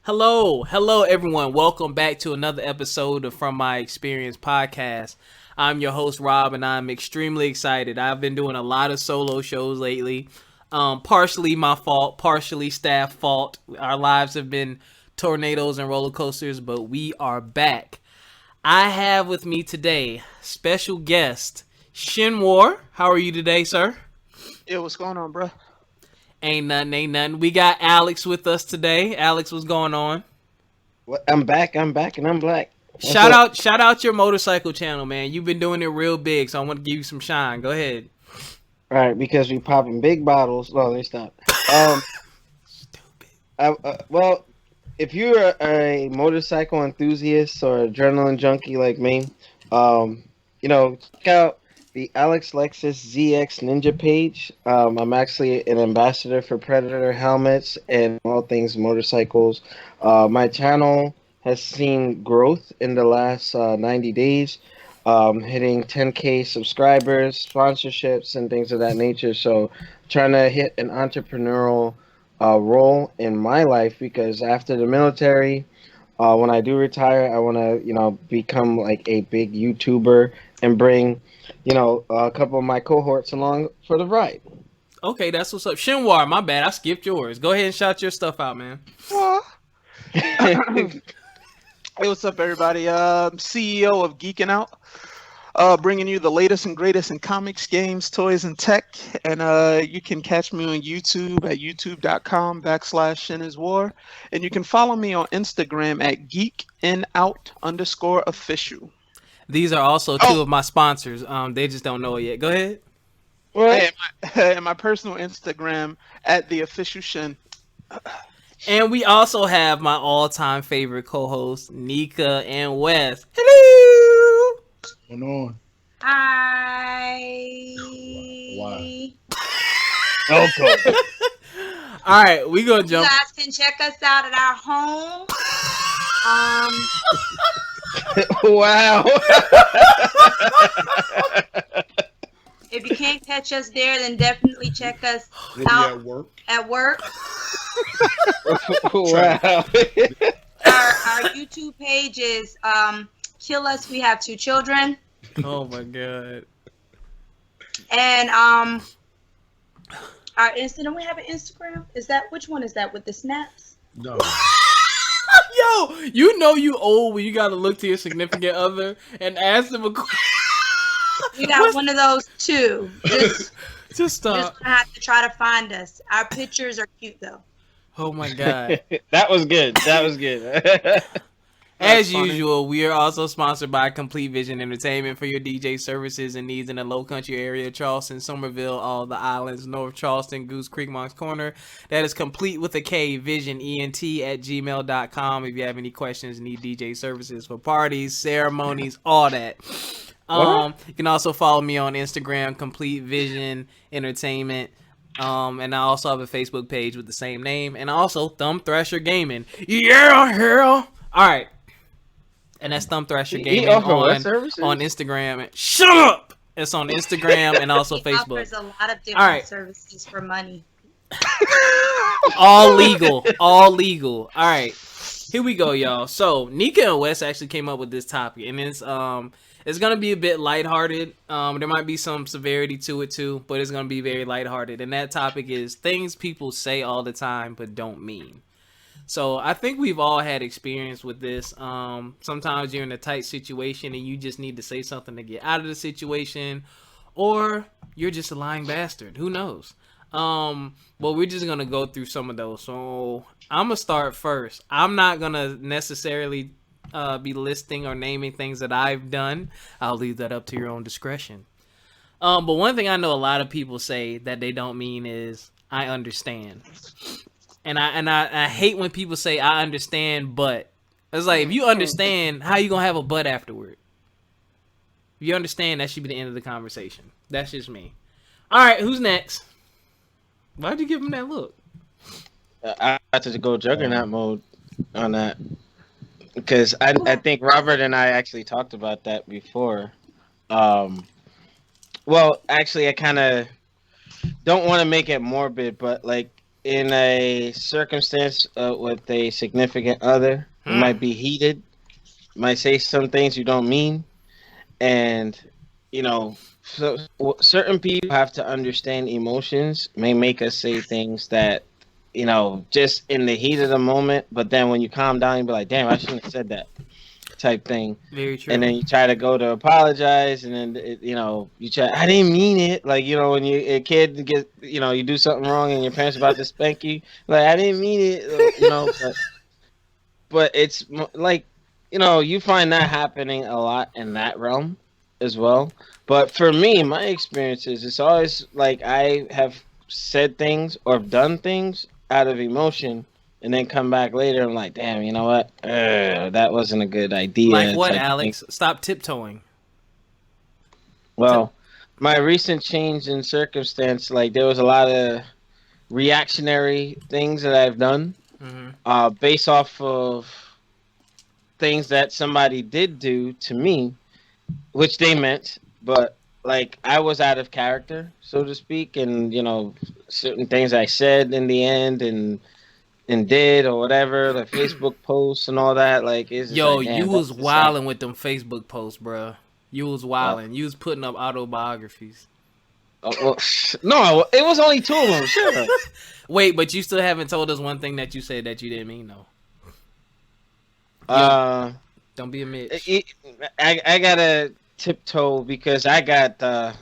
Hello, everyone. Welcome back to another episode of From My Experience podcast. I'm your host, Rob, and I'm extremely excited. I've been doing a lot of solo shows lately. Partially my fault, partially staff fault. Our lives have been tornadoes and roller coasters, but we are back. I have with me today special guest Shinwar. How are you today, sir? Yo, what's going on, bro? Ain't nothing. We got Alex with us today. Alex, what's going on? I'm back, and I'm black. What's Shout up? out, shout out your motorcycle channel, man. You've been doing it real big, so I want to give you some shine. Go ahead. All right, because we popping big bottles. No, they stop. Um, Stupid. well, if you're a motorcycle enthusiast or adrenaline junkie like me, um, check out the Alex Lexus ZX Ninja page. I'm actually an ambassador for Predator helmets and all things motorcycles. My channel has seen growth in the last 90 days, hitting 10K subscribers, sponsorships, and things of that nature. So, trying to hit an entrepreneurial role in my life because after the military, when I do retire, I want to, become like a big YouTuber and bring, a couple of my cohorts along for the ride. Okay, that's what's up. Shinwar, my bad. I skipped yours. Go ahead and shout your stuff out, man. Hey, what's up, everybody? CEO of Geeking Out, bringing you the latest and greatest in comics, games, toys, and tech. And you can catch me on YouTube at youtube.com/ShinIsWar. And you can follow me on Instagram at geekinout_official. These are also two Oh, of my sponsors. They just don't know it yet. Go ahead. What? and my personal Instagram at the official Shin. And we also have my all-time favorite co-hosts, Nika and Wes. Hello. Going on? Hi. Why? Okay. All right, we gonna You jump. guys can check us out at our home. Wow. If you can't catch us there, then definitely check us We'll be out at work. at work. Wow. Our YouTube page is Kill Us. We have 2 children, Oh my god. and our Insta. Don't we have an Instagram? Is that which one is that with the snaps? No. Yo, you know you old when you gotta look to your significant other and ask them a question. We got one of those too. Just Just gonna have to try to find us. Our pictures are cute though. Oh my god. That was good. That was good. As funny. usual, we are also sponsored by Complete Vision Entertainment for your DJ services and needs in the Low Country area, Charleston, Somerville, all the islands, North Charleston, Goose Creek, Moncks Corner. That is complete with a K, Vision, ENT at gmail.com. If you have any questions, need DJ services for parties, ceremonies, all that. You can also follow me on Instagram, Complete Vision Entertainment. And I also have a Facebook page with the same name, and also Thumb Thrasher Gaming. Yeah, hell. All right. And that's Thumb Thrasher He Gaming offer what on services? Instagram. Shut up! It's on Instagram and also He Facebook. offers a lot of different Alright. services for money. All legal. All legal. All right. Here we go, y'all. So Nika and Wes actually came up with this topic, and it's gonna be a bit lighthearted. There might be some severity to it too, but it's gonna be very lighthearted. And that topic is things people say all the time but don't mean. So I think we've all had experience with this. Sometimes you're in a tight situation and you just need to say something to get out of the situation, or you're just a lying bastard. Who knows? But we're just gonna go through some of those. So I'm gonna start first. I'm not gonna necessarily be listing or naming things that I've done. I'll leave that up to your own discretion. But one thing I know a lot of people say that they don't mean is I understand. And I hate when people say I understand, but it's like if you understand, how you gonna have a but afterward? If you understand, that should be the end of the conversation. That's just me. All right, who's next? Why'd you give him that look? I had to go juggernaut mode on that because I think Robert and I actually talked about that before. Well, actually, I kind of don't want to make it morbid, but like in a circumstance with a significant other, you might be heated, might say some things you don't mean, and you know, certain people have to understand emotions may make us say things that just in the heat of the moment, but then when you calm down, you be like, damn, I shouldn't have said that type thing. Very true. And then you try to go to apologize, and then you try. I didn't mean it. Like when you a kid get you do something wrong, and your parents about to spank you. Like I didn't mean it. But it's like you find that happening a lot in that realm as well. But for me, my experiences, it's always like I have said things or done things out of emotion, and then come back later and I'm like, damn, you know what? That wasn't a good idea. Like what, Alex? Stop tiptoeing. Well, my recent change in circumstance, like there was a lot of reactionary things that I've done based off of things that somebody did do to me, which they meant, but like I was out of character, so to speak, and certain things I said in the end and did or whatever, the Facebook posts and all that, like it's yo, like, damn, you was wilding with them Facebook posts, bro. You was wilding. You was putting up autobiographies. Oh, well, no, it was only 2 of them. Sure. Wait, but you still haven't told us one thing that you said that you didn't mean, though. Don't be a Mitch. I gotta tiptoe because I got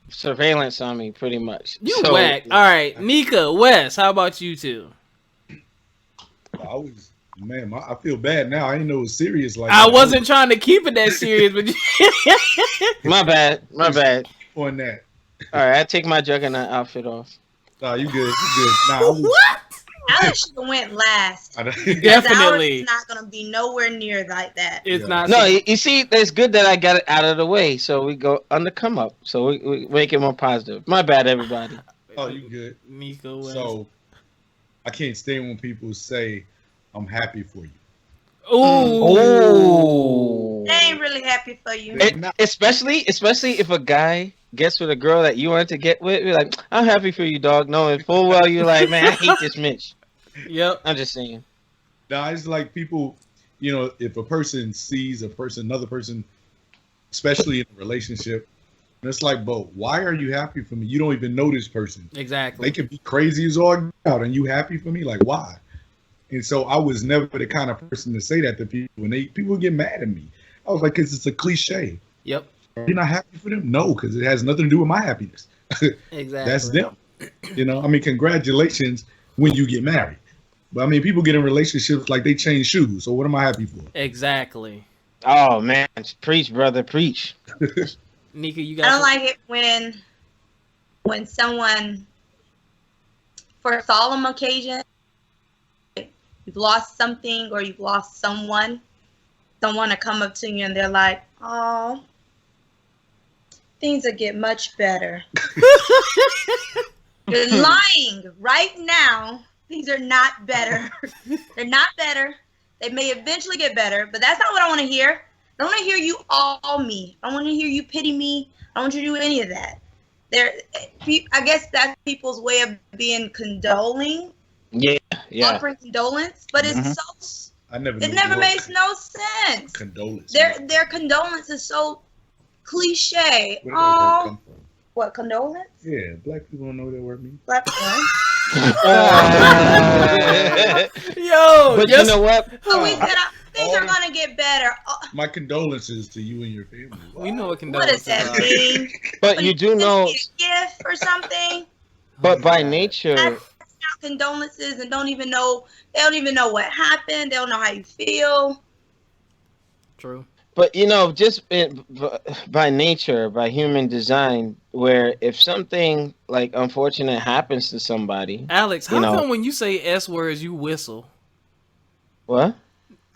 surveillance on me, pretty much. You whack. All right, Nika, Wes, how about you two? I feel bad now. I didn't know it was serious like I that. wasn't trying to keep it that serious, but my bad. On that. All right, I take my juggernaut outfit off. Nah, you good. Nah, what? Alex should have went last. Definitely. It's not gonna be nowhere near like that. It's not. No, you see, it's good that I got it out of the way, so we go on the come up, so we make it more positive. My bad, everybody. Oh, you good. Nico, Wes. So, I can't stand when people say, I'm happy for you. Ooh. They ain't really happy for you. Especially if a guy gets with a girl that you wanted to get with, you're like, I'm happy for you, dog. Knowing full well you're like, man, I hate this Mitch. Yep. I'm just saying. Nah, it's like people, if a person sees another person, especially in a relationship, and it's like, but why are you happy for me? You don't even know this person. Exactly. They could be crazy as all out, and you happy for me? Like, why? And so I was never the kind of person to say that to people, and people get mad at me. I was like, because it's a cliche. Yep. You're not happy for them? No, because it has nothing to do with my happiness. Exactly. That's them. Congratulations when you get married. But people get in relationships like they change shoes. So what am I happy for? Exactly. Oh man, preach, brother, preach. Nika, you got. I don't like it when someone, for a solemn occasion, you've lost something or you've lost someone to come up to you and they're like, oh, things will get much better. You're lying right now. Things are not better. They're not better. They may eventually get better, but that's not what I want to hear. I don't want to hear you all me. I don't want to hear you pity me. I don't want you to do any of that. I guess that's people's way of being condoling. Yeah. Offering condolence, but it's so. It never makes no sense. Condolence. Their condolence is so cliche. Oh, what condolence? Yeah, black people don't know what that word means. Black people. Yo, but you know what? So we said things are gonna get better. My condolences to you and your family. Wow. We know what What condolences does that are. mean? But you do know. A gift or something. But by nature. That's not condolences, and they don't even know what happened. They don't know how you feel. True. But just by nature, by human design, where if something like unfortunate happens to somebody, Alex, how come when you say S words you whistle? What?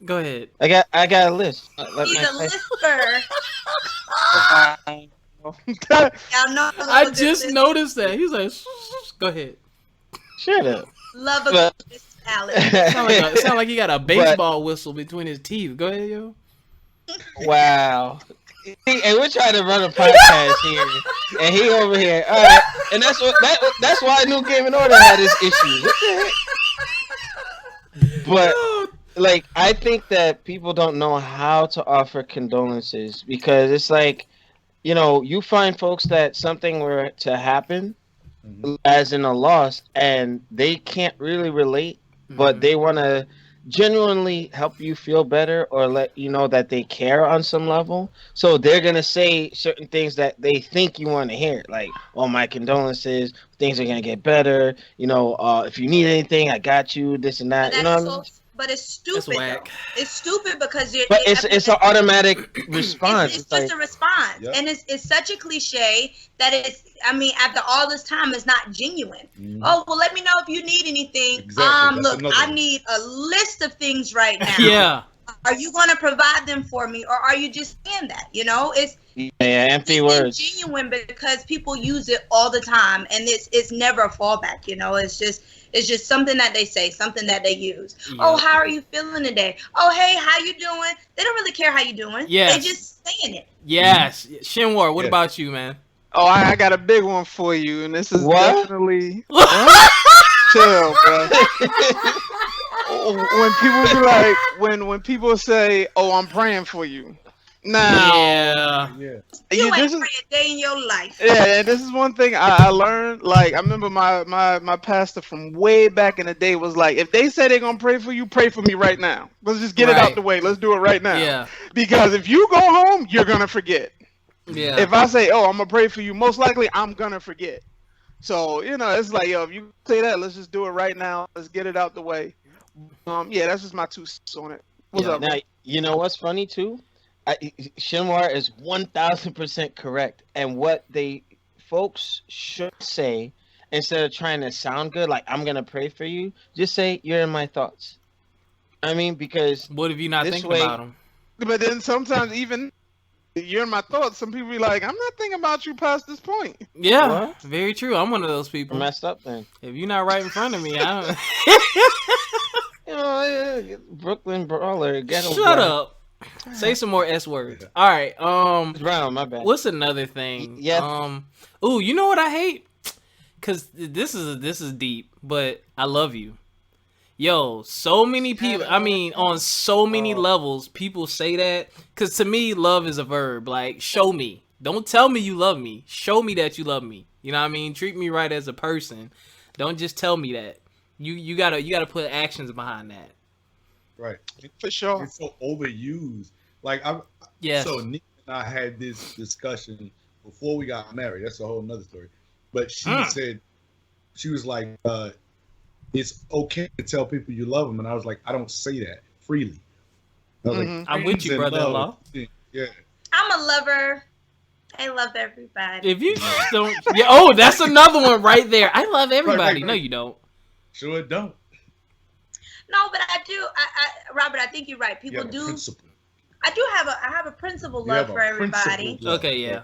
Go ahead. I got a list. He's a lisper. I just noticed that. He's like, go ahead. Shut up. Love a Alex. Sound like he got a baseball whistle between his teeth. Go ahead, yo. Wow. And we're trying to run a podcast here, and he over here. All right, and that's why New Game and Order had this issue. What the heck? But like, I think that people don't know how to offer condolences because it's like, you know, you find folks that something were to happen, as in a loss, and they can't really relate, but they want to genuinely help you feel better or let you know that they care on some level. So they're gonna say certain things that they think you want to hear, like, "Oh, my condolences. Things are gonna get better. You know, if you need anything, I got you. This and that." You know what I mean? But it's stupid. Though. It's stupid because but it's an automatic response. It's just like, a response, and it's such a cliche that it's. I mean, after all this time, it's not genuine. Oh well, let me know if you need anything. Exactly. Look, I need a list of things right now. Yeah. Are you going to provide them for me, or are you just saying that? You know, it's empty words. Genuine because people use it all the time, and it's never a fallback. You know, it's just something that they say, something that they use. Yeah. Oh, how are you feeling today? Oh, hey, how you doing? They don't really care how you doing. Yes. They just saying it. Yes. Shinwar, what about you, man? Oh, I got a big one for you, and this is definitely chill, bro. When people be like, when people say, "Oh, I'm praying for you," now, you ain't praying a day in your life. Yeah, and this is one thing I learned. Like, I remember my pastor from way back in the day was like, if they say they're gonna pray for you, pray for me right now. Let's just get it out the way. Let's do it right now. Yeah. Because if you go home, you're gonna forget. Yeah. If I say, "Oh, I'm gonna pray for you," most likely I'm gonna forget. So, you know, it's like, yo, if you say that, let's just do it right now. Let's get it out the way. Yeah, that's just my 2 cents on it. What's up? Now, you know what's funny too? Shinwar is 1000% correct. And what folks should say, instead of trying to sound good, like, "I'm gonna pray for you," just say, "You're in my thoughts." I mean, because what if you're not thinking about them? But then sometimes even you're in my thoughts, some people be like, "I'm not thinking about you past this point." Yeah, very true. I'm one of those people. Messed up then. If you're not right in front of me, I don't. You know, Brooklyn brawler. Shut up. Say some more S words. All right. Brown, my bad. What's another thing? Yeah. Ooh, you know what I hate? Cause this is deep, but I love you. Yo, so many people. I mean, on so many levels, people say that. Cause to me, love is a verb. Like, show me. Don't tell me you love me. Show me that you love me. You know what I mean? Treat me right as a person. Don't just tell me that. You gotta put actions behind that. Right. For sure. It's so overused. Like, so Nick and I had this discussion before we got married. That's a whole nother story. But she said, she was like, it's okay to tell people you love them. And I was like, I don't say that freely. I was like, I'm with you, brother-in-law. Yeah. I'm a lover. I love everybody. If you don't, that's another one right there. I love everybody. Right. No, you don't. Sure don't. No, but I do. Robert, I think you're right. People do. Principle. I have a principle love for everybody. Okay, yeah.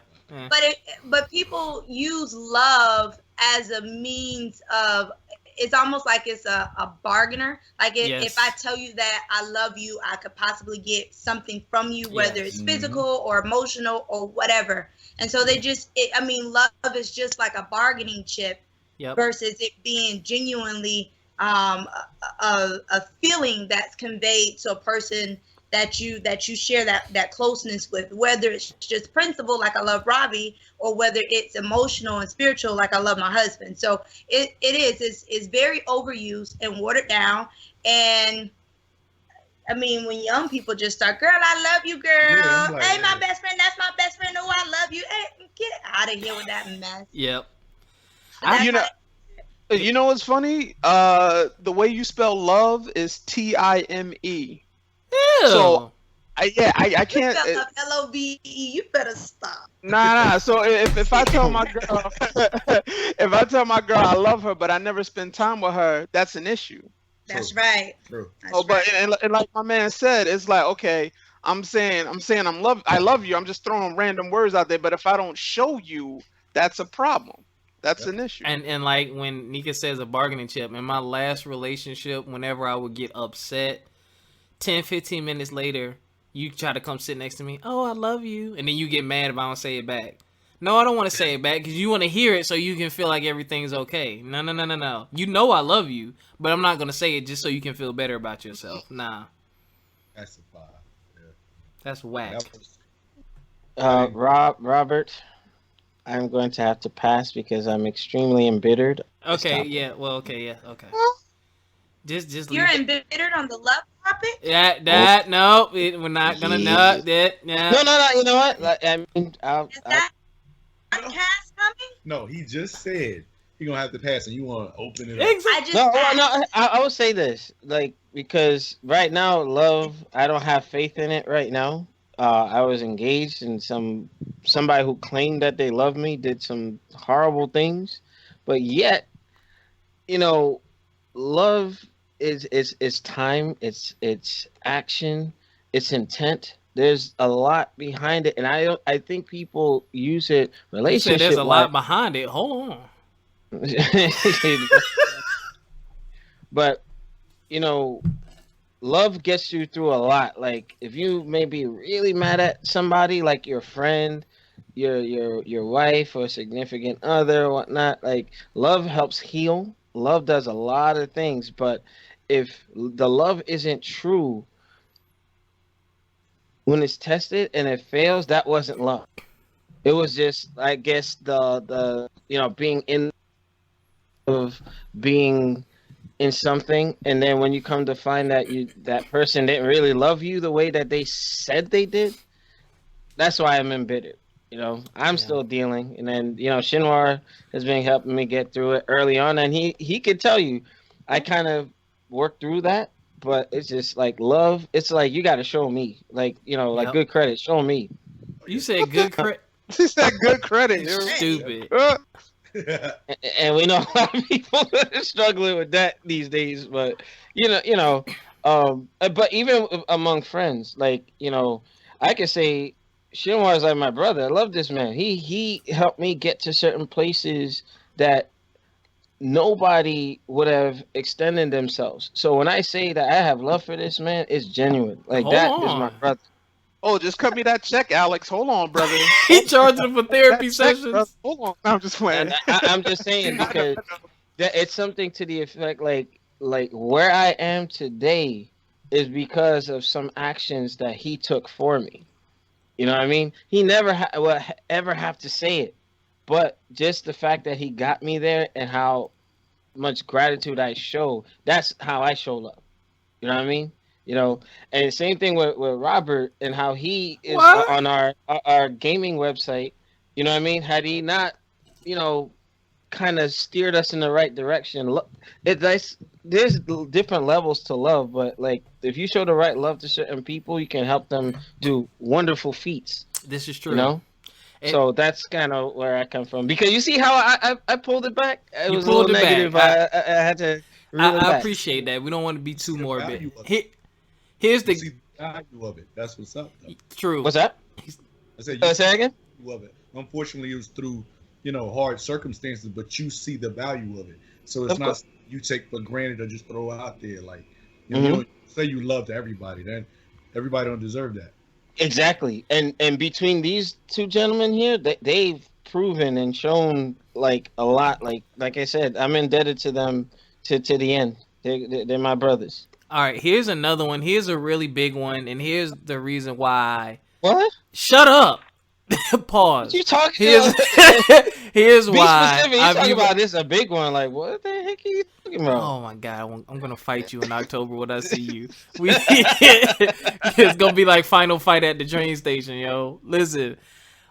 But people use love as a means of. It's almost like it's a bargainer. Like if I tell you that I love you, I could possibly get something from you, whether it's physical or emotional or whatever. And so they love is just like a bargaining chip versus it being genuinely a feeling that's conveyed to a person that you share that closeness with, whether it's just principle like I love Robbie, or whether it's emotional and spiritual like I love my husband. So it's very overused and watered down. And I mean, when young people just start, "Girl, I love you, girl. Yeah, like, hey, my best friend, that's my best friend. Oh, I love you. Hey, get out of here with that mess." Yep. You know what's funny? The way you spell love is Time. Ew. So, I can't. LOVE. You better stop. Nah. So if I tell my girl, I love her, but I never spend time with her, that's an issue. That's right. True. And like my man said, it's like, okay, I love you. I'm just throwing random words out there, but if I don't show you, that's a problem. That's an issue. And like when Nika says a bargaining chip, in my last relationship, whenever I would get upset, 10-15 minutes later, you try to come sit next to me. Oh, I love you, and then you get mad if I don't say it back. No, I don't want to say it back because you want to hear it so you can feel like everything's okay. No. You know I love you, but I'm not gonna say it just so you can feel better about yourself. Nah. That's a 5. Yeah. That's whack. Robert, I'm going to have to pass because I'm extremely embittered. Okay, yeah. Well, okay, yeah, okay. Just You're embittered on the love topic? No, we're not gonna know that. Yeah. No. You know what? I mean, Is that cast coming? No, he just said he's gonna have to pass, and you want to open it up. Exactly. I will say this, like, because right now, love, I don't have faith in it right now. I was engaged, and somebody who claimed that they loved me did some horrible things, but yet, love is time, it's action, it's intent. There's a lot behind it, and I think people use it relationship. There's a lot behind it. Hold on. But love gets you through a lot. Like if you may be really mad at somebody, like your friend, your wife or significant other or whatnot, like love helps heal. Love does a lot of things, but if the love isn't true, when it's tested and it fails, that wasn't love. It was just, I guess, the being in something, and then when you come to find that that person didn't really love you the way that they said they did, that's why I'm embittered. I'm still dealing, and then Shinwar has been helping me get through it early on, and he could tell you, I kind of worked through that. But it's just like love. It's like you got to show me, like good credit. Show me. You said good credit. He said good credit. You're stupid. And we know a lot of people are struggling with that these days. But but even among friends, like I could say Shinwar is like my brother. I love this man. He helped me get to certain places that nobody would have extended themselves. So when I say that I have love for this man, it's genuine. Like Hold that on. is my brother. Oh, just cut me that check, Alex. Hold on, brother. He charged him for therapy sessions. Hold on. I'm just playing. I'm just saying because it's something to the effect like where I am today is because of some actions that he took for me. You know what I mean? He never will ever have to say it. But just the fact that he got me there and how much gratitude I show, that's how I show love. You know what I mean? And same thing with Robert and how he is on our gaming website. You know what I mean? Had he not, kind of steered us in the right direction. There's different levels to love, but like if you show the right love to certain people, you can help them do wonderful feats. This is true. So that's kind of where I come from. Because you see how I pulled it back? It was a pulled little it negative. back. I had to I appreciate that. We don't want to be too morbid. Here's the value of it. That's what's up, though. True. What's that? I said say again? Of it. Unfortunately, it was through, hard circumstances, but you see the value of it. So it's not you take for granted or just throw out there. Like, you don't say you love to everybody. Then everybody don't deserve that. Exactly, and between these two gentlemen here, they've proven and shown like a lot. Like I said, I'm indebted to them to the end. They're my brothers. All right, here's another one. Here's a really big one, and here's the reason why. What? Shut up. Pause. What you talking here's about? Here's Be why. specific. You talking about this a big one? Like what the heck are you talking about? Oh my god, I'm gonna fight you in October when I see you. It's gonna be like final fight at the train station, yo. Listen,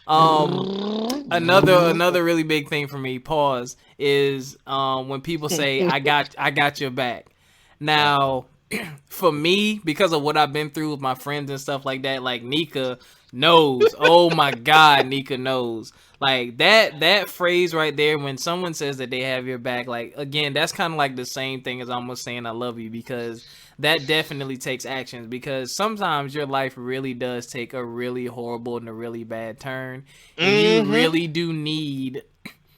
another really big thing for me. Pause is when people say I got your back. Now, for me, because of what I've been through with my friends and stuff like that, like Nika knows. Oh my god, Nika knows. Like that phrase right there, when someone says that they have your back, like again, that's kind of like the same thing as almost saying I love you, because that definitely takes actions, because sometimes your life really does take a really horrible and a really bad turn, and you really do need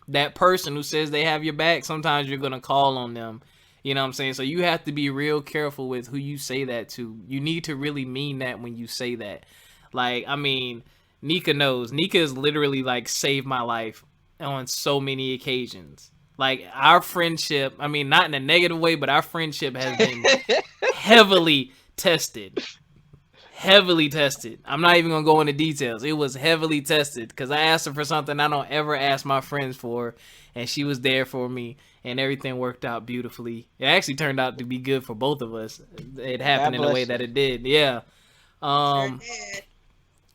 that person who says they have your back. Sometimes you're gonna call on them. You know what I'm saying? So you have to be real careful with who you say that to. You need to really mean that when you say that. Like, I mean, Nika knows. Nika has literally like saved my life on so many occasions. Like, our friendship, I mean, not in a negative way, but our friendship has been heavily tested. Heavily tested. I'm not even gonna go into details. It was heavily tested because I asked her for something I don't ever ask my friends for, and she was there for me, and everything worked out beautifully. It actually turned out to be good for both of us. It happened in the way that it did. Yeah.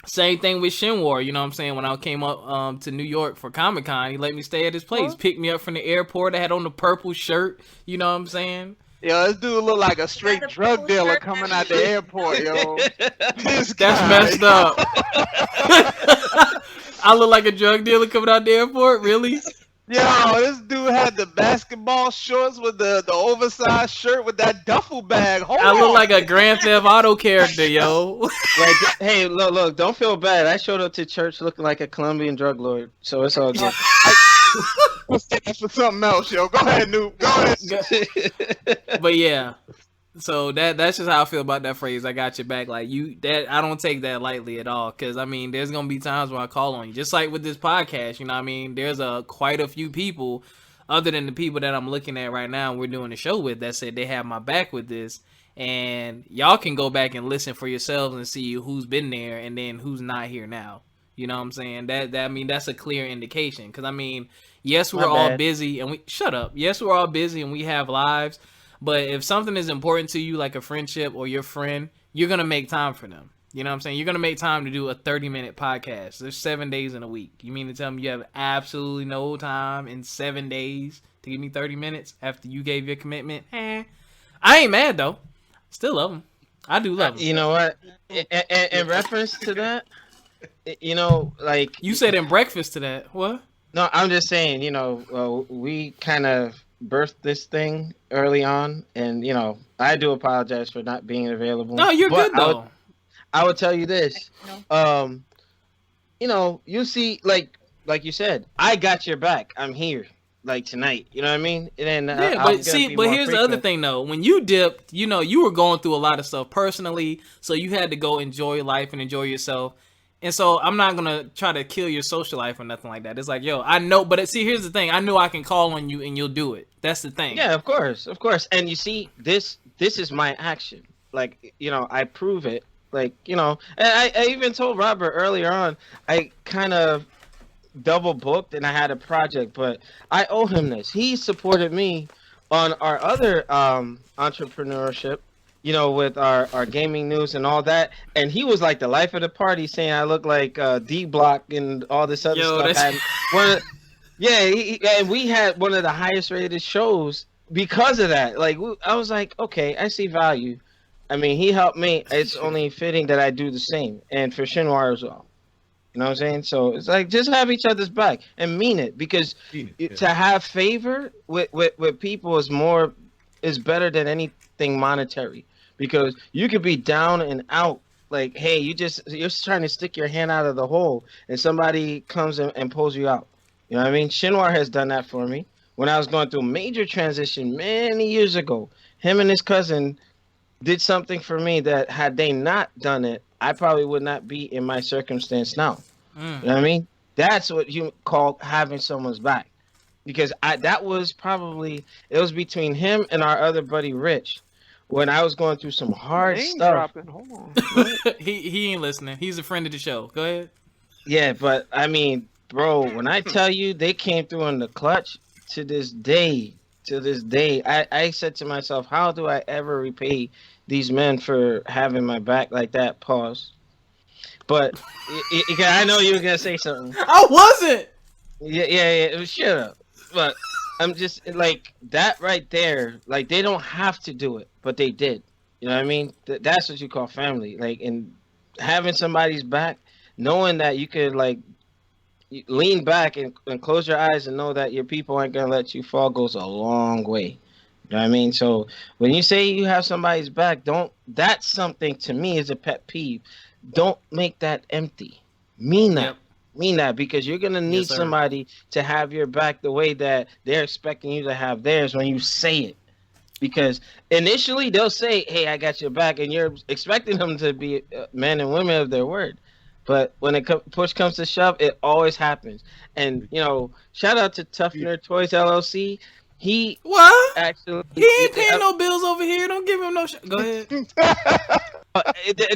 Same thing with Shinwar, you know what I'm saying? When I came up to New York for Comic-Con, he let me stay at his place. Picked me up from the airport. I had on the purple shirt, you know what I'm saying? Yo, this dude look like a straight drug dealer coming out the airport, yo. That's messed up. I look like a drug dealer coming out the airport? Really? Yo, this dude had the basketball shorts with the oversized shirt with that duffel bag. I look like a Grand Theft Auto character, yo. Like, hey, look, don't feel bad. I showed up to church looking like a Colombian drug lord, so it's all good. That's for something else, yo. Go ahead, Noob. Go ahead. But yeah, so that's just how I feel about that phrase. I got your back. Like, I don't take that lightly at all. Because I mean, there's gonna be times when I call on you, just like with this podcast. You know what I mean? There's quite a few people, other than the people that I'm looking at right now, we're doing the show with, that said they have my back with this. And y'all can go back and listen for yourselves and see who's been there and then who's not here now. You know what I'm saying? I mean, that's a clear indication. Because I mean, yes, we're all busy and shut up. Yes, we're all busy and we have lives. But if something is important to you, like a friendship or your friend, you're going to make time for them. You know what I'm saying? You're going to make time to do a 30-minute podcast. There's 7 days in a week. You mean to tell me you have absolutely no time in 7 days to give me 30 minutes after you gave your commitment? I ain't mad, though. Still love them. I do love them. You know what? In reference to that, you know, like... You said in breakfast to that. What? No, I'm just saying, you know, we kind of birthed this thing early on, and, you know, I do apologize for not being available. No, you're good, though. I would tell you this. You know, you see, like you said, I got your back. I'm here, like, tonight. You know what I mean? And then, but here's the other thing, though. When you dipped, you know, you were going through a lot of stuff personally, so you had to go enjoy life and enjoy yourself. And so I'm not going to try to kill your social life or nothing like that. It's like, yo, I know. But see, here's the thing. I know I can call on you and you'll do it. That's the thing. Yeah, of course. Of course. And you see, this is my action. Like, you know, I prove it. Like, you know, and I even told Robert earlier on, I kind of double booked and I had a project, but I owe him this. He supported me on our other entrepreneurship, you know, with our gaming news and all that. And he was like the life of the party, saying I look like D-Block and all this other stuff. And we had one of the highest rated shows because of that. Like, I was like, okay, I see value. I mean, he helped me. It's only fitting that I do the same. And for Shinwar as well. You know what I'm saying? So it's like, just have each other's back and mean it. Because to have favor with people is better than anything monetary. Because you could be down and out, like, hey, you're just trying to stick your hand out of the hole, and somebody comes and pulls you out. You know what I mean? Shinwar has done that for me. When I was going through a major transition many years ago, him and his cousin did something for me that had they not done it, I probably would not be in my circumstance now. You know what I mean? That's what you call having someone's back. Because it was between him and our other buddy, Rich. When I was going through some hard stuff. Hold on. he ain't listening. He's a friend of the show. Go ahead. Yeah, but I mean, bro, when I tell you they came through in the clutch, to this day, I said to myself, how do I ever repay these men for having my back like that? Pause. But I know you were gonna say something. I wasn't. Yeah. Shut up. But I'm just like that right there. Like, they don't have to do it, but they did. You know what I mean? That's what you call family. Like, and having somebody's back, knowing that you could like lean back and close your eyes and know that your people aren't gonna let you fall goes a long way. You know what I mean? So when you say you have somebody's back, that's something to me is a pet peeve. Don't make that empty. Mean that. Yep. Mean that, because you're going to need somebody to have your back the way that they're expecting you to have theirs when you say it. Because initially they'll say, "Hey, I got your back," and you're expecting them to be men and women of their word. But when push comes to shove, it always happens. And shout out to Tough Nerd Toys LLC. He what? Actually, he ain't paying no bills over here. Don't give him no. Go ahead.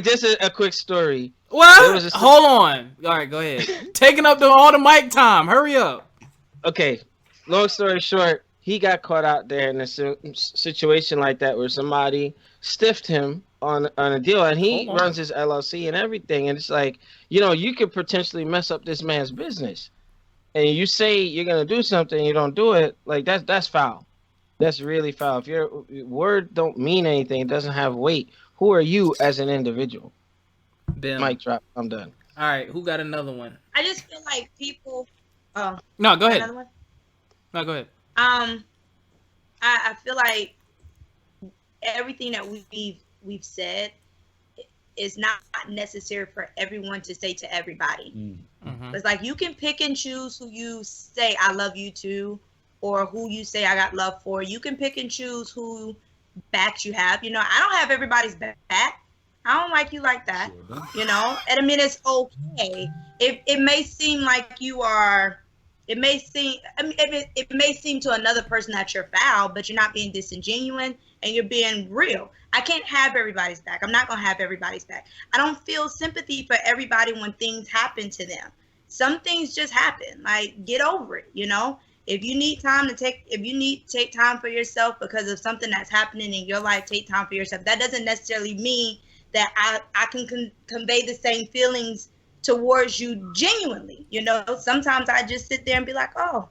Just a quick story. What? Hold on. All right, go ahead. Taking up all the mic time. Hurry up. Okay. Long story short, he got caught out there in a situation like that where somebody stiffed him on a deal, and he runs his LLC and everything. And it's like, you could potentially mess up this man's business. And you say you're gonna do something, you don't do it. Like that's foul. That's really foul. If your word don't mean anything, it doesn't have weight. Who are you as an individual? Mic drop. I'm done. All right, who got another one? I just feel like people. No, go ahead. Another one? No, go ahead. I feel like everything that we've said is not necessary for everyone to say to everybody. Mm-hmm. It's like you can pick and choose who you say I love you to, or who you say I got love for. You can pick and choose who backs you have. I don't have everybody's back. I don't like you like that. And I mean, it's okay. It may seem like you are. It may seem. I mean, it may seem to another person that you're foul, but you're not being disingenuous and you're being real. I can't have everybody's back. I'm not gonna have everybody's back. I don't feel sympathy for everybody when things happen to them. Some things just happen. Like, get over it. If you need to take time for yourself because of something that's happening in your life, take time for yourself. That doesn't necessarily mean that I can convey the same feelings towards you genuinely. Sometimes I just sit there and be like, oh,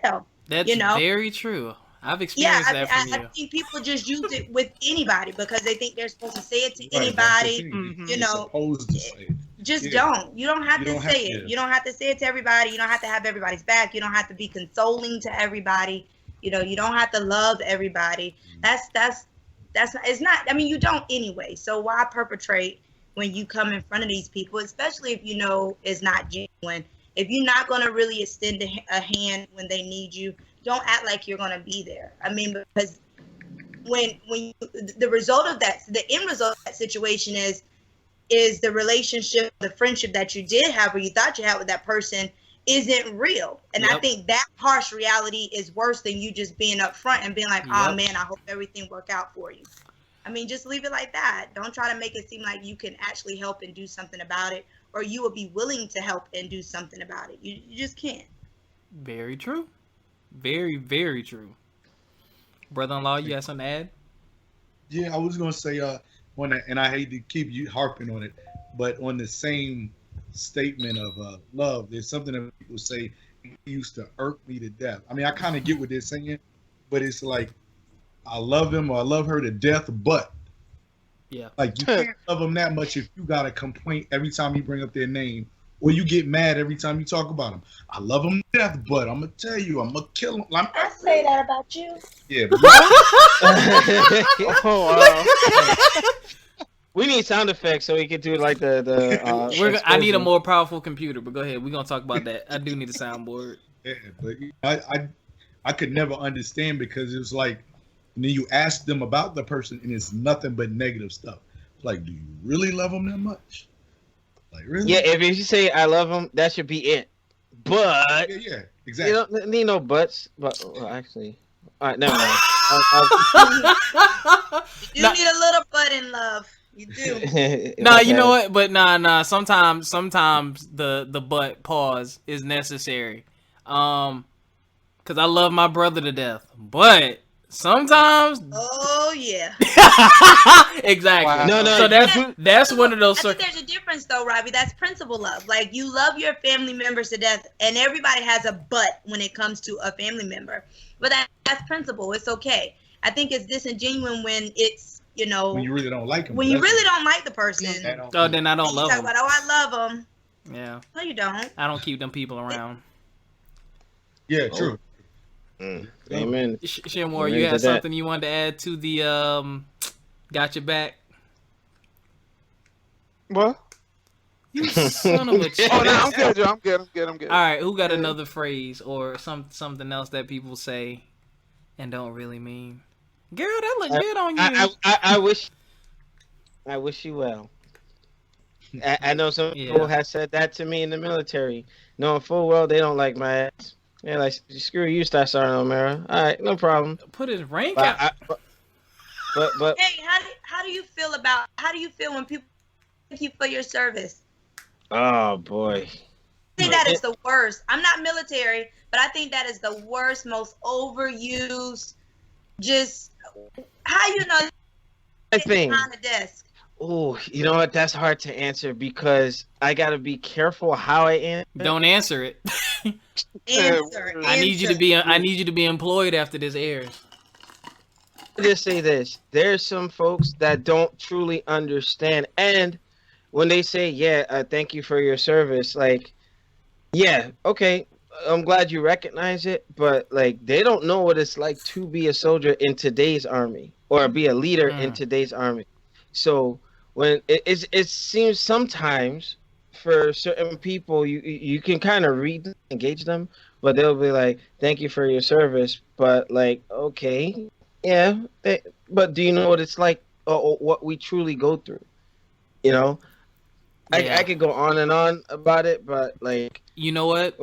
hell. That's very true. I've experienced that from you. I think people just use it with anybody because they think they're supposed to say it to anybody. Supposed to say it. Just don't. You don't have to say it. You don't have to say it to everybody. You don't have to have everybody's back. You don't have to be consoling to everybody. You don't have to love everybody. That's it's not. I mean, you don't anyway. So why perpetrate when you come in front of these people, especially if it's not genuine. If you're not going to really extend a hand when they need you, don't act like you're going to be there. I mean, because when the result of that, the end result of that situation is the relationship, the friendship that you did have or you thought you had with that person isn't real. And I think that harsh reality is worse than you just being upfront and being like, oh man, I hope everything work out for you. I mean, just leave it like that. Don't try to make it seem like you can actually help and do something about it, or you will be willing to help and do something about it. You just can't. Very true. Very, very true. Brother-in-law, you got something to add? Yeah, I was going to say, and I hate to keep you harping on it, but on the same statement of love, there's something that people say used to irk me to death. I mean, I kind of get what they're saying, but it's like, I love him or I love her to death, but like you can't love them that much if you got a complaint every time you bring up their name, or you get mad every time you talk about them. I love them to death, but I'm gonna tell you, I'm gonna kill them. I say that about you. Yeah. We need sound effects so we can do like the. I need a more powerful computer, but go ahead. We're gonna talk about that. I do need a soundboard. Yeah, but I could never understand because it was like. And then you ask them about the person, and it's nothing but negative stuff. Like, do you really love them that much? Like, really? Yeah, if you say I love them, that should be it. But yeah, exactly. You don't need no buts. But actually, all right, never mind. You need a little butt in love. You do. Nah, you know what? But nah. Sometimes the butt pause is necessary. Because I love my brother to death, but. Sometimes. Oh yeah. Exactly. Wow. No. So that's one of those. I think there's a difference though, Robbie. That's principle love. Like you love your family members to death, and everybody has a but when it comes to a family member. But that's principle. It's okay. I think it's disingenuous when it's when you really don't like them. When you really don't like the person. Oh, then I don't love them. About, I love them. Yeah. No, you don't. I don't keep them people around. Yeah, true. Amen. Shimor, you had something you wanted to add to the got your back? What? You son of a chick. Oh, no, I'm good, Joe. I'm good. All right, who got another phrase or something else that people say and don't really mean? Girl, that look good on you. I wish you well. I know some people have said that to me in the military, knowing full well they don't like my ass. They're like, screw you, Sergeant O'Mara. All right, no problem. Put his rank out. But hey, how do you feel when people thank you for your service? Oh boy. I think that is the worst. I'm not military, but I think that is the worst, most overused. Just how you know I think on the desk. Oh, you know what? That's hard to answer because I gotta be careful how I answer. Don't answer it. Answer. I need you to be employed after this airs. I'll just say this: there's some folks that don't truly understand, and when they say, "Yeah, thank you for your service," like, yeah, okay, I'm glad you recognize it, but like, they don't know what it's like to be a soldier in today's army or be a leader in today's army. So when it seems sometimes for certain people, you can kind of engage them, but they'll be like, "Thank you for your service," but like, okay, yeah, but do you know what it's like, or what we truly go through? You know, I could go on and on about it, but like, you know what?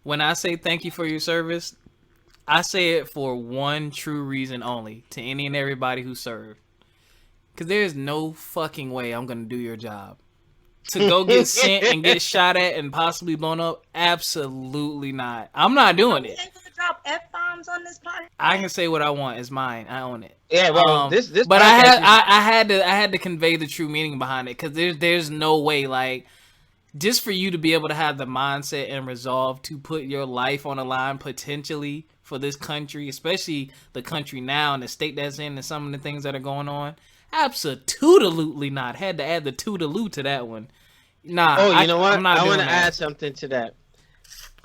When I say thank you for your service, I say it for one true reason only, to any and everybody who served. Because there's no fucking way I'm going to do your job. To go get sent and get shot at and possibly blown up? Absolutely not. I'm not doing it. Drop F-bombs on this podcast? I can say what I want. It's mine. I own it. Yeah, well, this. But I had to convey the true meaning behind it, because there's no way, like, just for you to be able to have the mindset and resolve to put your life on the line potentially for this country, especially the country now and the state that's in and some of the things that are going on. Absolutely not. Had to add the toodaloo to that one. Nah. Oh, you know what? I want to add something to that.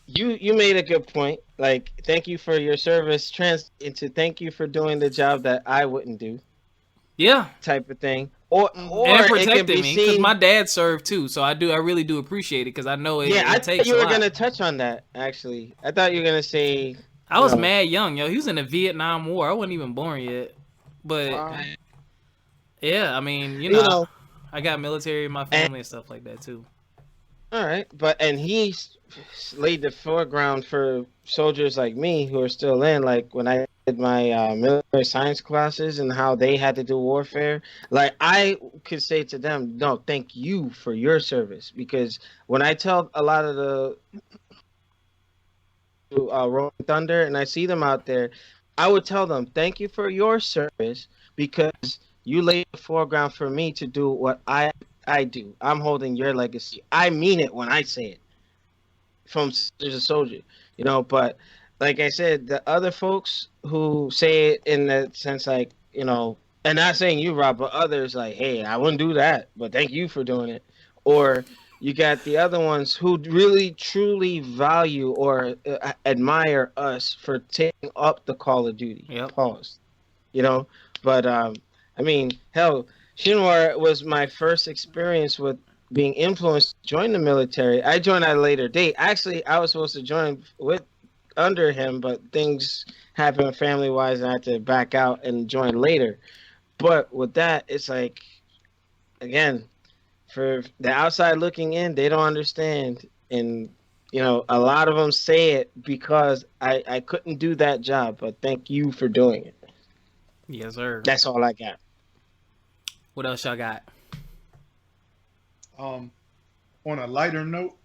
You made a good point. Like, thank you for your service into thank you for doing the job that I wouldn't do. Yeah. Type of thing. Or and protected me, because my dad served too, so I really do appreciate it, because I know it. Yeah, I thought you were gonna touch on that. Actually, I thought you were gonna say. I was mad young, yo. He was in the Vietnam War. I wasn't even born yet, but yeah, I mean, you know, I got military in my family and stuff like that too. All right, and he laid the foreground for soldiers like me who are still in. Like when I did my military science classes and how they had to do warfare, like I could say to them, "No, thank you for your service." Because when I tell a lot of the Rolling Thunder and I see them out there, I would tell them, "Thank you for your service because you laid the foreground for me to do what I do. I'm holding your legacy." I mean it when I say it. From soldier to soldier, you know. But like I said, the other folks who say it in the sense, like, you know, and not saying you, Rob, but others like, "Hey, I wouldn't do that, but thank you for doing it." Or you got the other ones who really truly value or admire us for taking up the call of duty. Yep. Pause. You know, but I mean, hell, Shinwar was my first experience with being influenced to join the military. I joined at a later date. Actually, I was supposed to join under him, but things happened family-wise, and I had to back out and join later. But with that, it's like, again, for the outside looking in, they don't understand. And, you know, a lot of them say it because I couldn't do that job, but thank you for doing it. Yes, sir. That's all I got. What else y'all got? On a lighter note,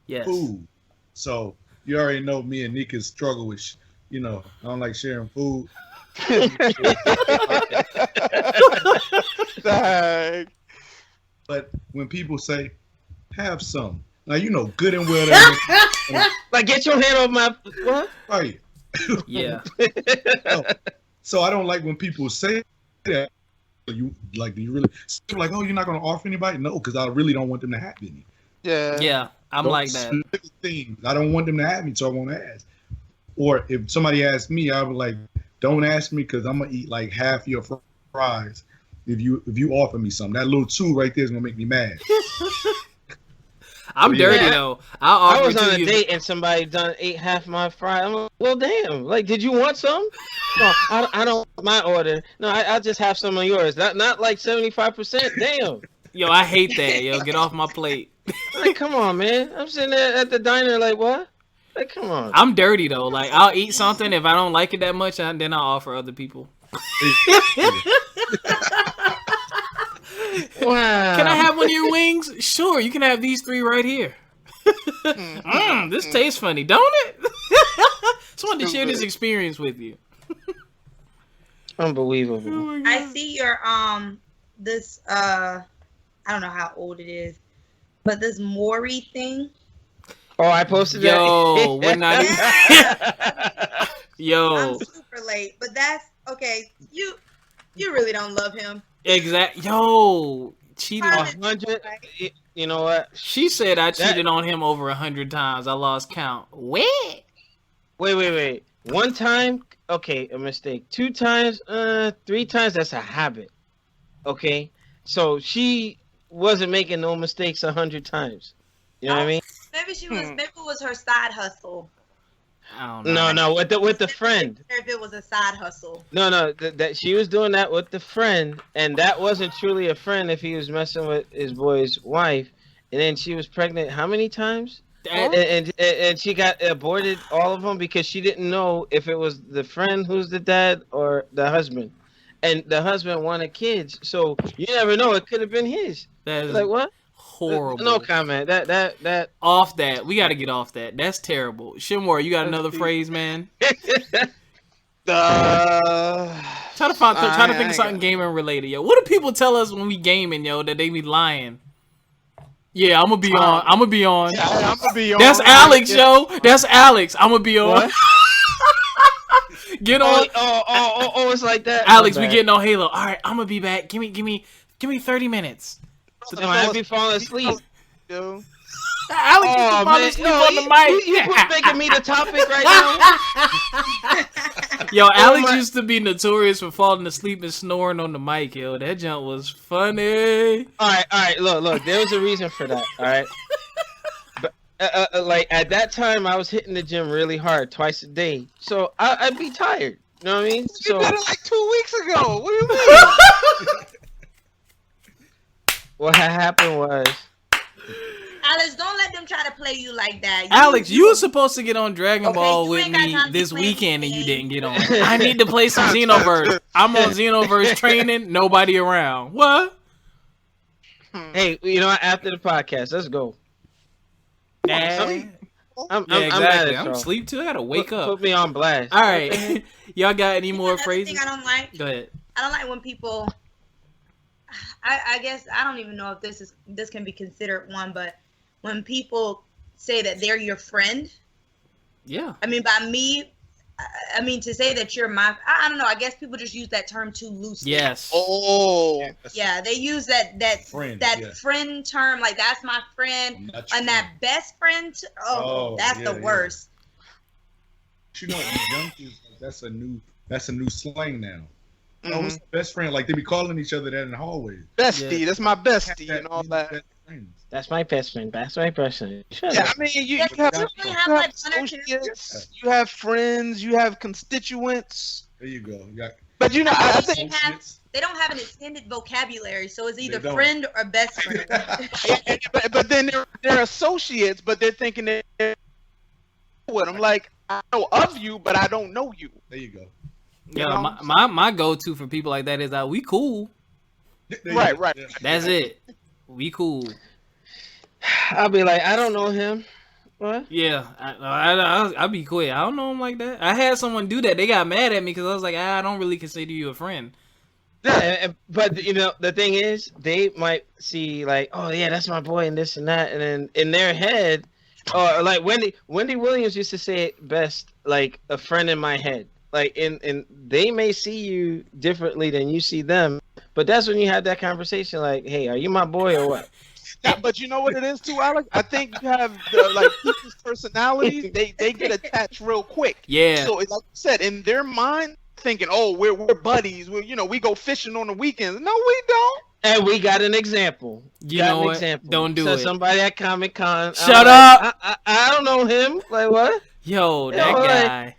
yes. Food. So you already know me and Nika's struggle with, you know, I don't like sharing food. But when people say, "Have some," now you know good and well that like, get your hand off my what? Right. Yeah. So I don't like when people say that. You like? Do you really like? Oh, you're not going to offer anybody? No, because I really don't want them to have any. Yeah, I'm like that. Things. I don't want them to have me, so I won't ask. Or if somebody asks me, I would like, don't ask me because I'm gonna eat like half your fries. If you offer me something, that little two right there is gonna make me mad. I'm dirty though. I was on a date and somebody ate half my fry. I'm like, well, damn. Like, did you want some? No, I don't want my order. No, I'll just have some of yours. Not like 75%. Damn. Yo, I hate that. Yo, get off my plate. Like, come on, man. I'm sitting there at the diner like, what? Like, come on. I'm dirty though. Like, I'll eat something if I don't like it that much, then I'll offer other people. Wow. Can I have one of your wings? Sure, you can have these 3 right here. This tastes funny, don't it? Just wanted to share this experience with you. Unbelievable. Oh I see your this I don't know how old it is, but this Maury thing. Oh, I posted that. Yo, we're not even... Yo. I'm super late, but that's okay. You really don't love him. Exactly. Yo, cheated. 100. You know what? She said I cheated on him over 100 times. I lost count. What? Wait. 1 time, okay, a mistake. 2 times, 3 times, that's a habit. Okay? So she wasn't making no mistakes 100 times. You know what I mean? Maybe maybe it was her side hustle. I don't know. No, with the friend. If it was a side hustle. No, that she was doing that with the friend, and that wasn't truly a friend if he was messing with his boy's wife, and then she was pregnant how many times? And she got aborted all of them because she didn't know if it was the friend who's the dad or the husband, and the husband wanted kids, so you never know, it could have been his. That is like what? Horrible. No comment. That off that. We got to get off that. That's terrible. Shimura, you got another phrase, man? Try to think of something gaming related, yo. What do people tell us when we gaming, yo? That they be lying. Yeah, I'm gonna be on. I'm gonna be on. Yeah, I'm gonna be on. That's Alex, yo. That's Alex. I'm gonna be on. Get on. Oh, it's like that. Alex, we getting on Halo. All right, I'm gonna be back. Give me 30 minminutes. So I be falling asleep. Yo. Alex is falling asleep on the mic. You making me the topic right now. Yo, Alex used to be notorious for falling asleep and snoring on the mic, yo. That jump was funny. All right. Look. There was a reason for that. All right. But like at that time, I was hitting the gym really hard, twice a day, so I'd be tired. You know what I mean? You did it like 2 weeks ago. What do you mean? What happened was, Alex, don't let them try to play you like that. Alex, you were supposed to get on Dragon Ball with me this weekend and you didn't get on. I need to play some Xenoverse. I'm on Xenoverse training, nobody around. What? Hey, you know what? After the podcast, let's go. I'm mad at I'm y'all. asleep too. I gotta wake up. Put me on blast. All right, y'all got any more phrases? Thing I don't like. Go ahead. I don't like when people. I guess I don't even know if this can be considered one, but when people say that they're your friend. Yeah. I mean, by me, I mean to say that you're my. I don't know. I guess people just use that term too loosely. Yes. Oh. Yeah, they use that friend term, like that's my friend, and that best friend. That's the worst. You know, young kids, that's a new slang now. Oh, what's the best friend? Like they be calling each other that in the hallways. Bestie, that's my bestie and all that. That's my best friend. That's my best friend. I mean, you have associates, you have friends, you have constituents. There you go. But you know, I think they don't have an extended vocabulary, so it's either friend or best friend. but then they're associates, but they're thinking they're with them. Like, I know of you, but I don't know you. There you go. Yeah, my go-to for people like that is we cool. Right. That's it. We cool. I'll be like, I don't know him. What? Yeah, I'll be quick. I don't know him like that. I had someone do that. They got mad at me because I was like, I don't really consider you a friend. Yeah, but you know the thing is, they might see like, oh yeah, that's my boy and this and that, and then in their head, or like Wendy Williams used to say it best, like a friend in my head. Like, and they may see you differently than you see them, but that's when you have that conversation. Like, hey, are you my boy or what? Yeah, but you know what it is too, Alex? I think you have people's personalities. They get attached real quick. Yeah. So like you said, in their mind, thinking, oh, we're buddies. We go fishing on the weekends. No, we don't. And we got an example. You know what? Don't do it. Somebody at Comic-Con. Shut up! I don't know him. Like, what? Yo, that guy.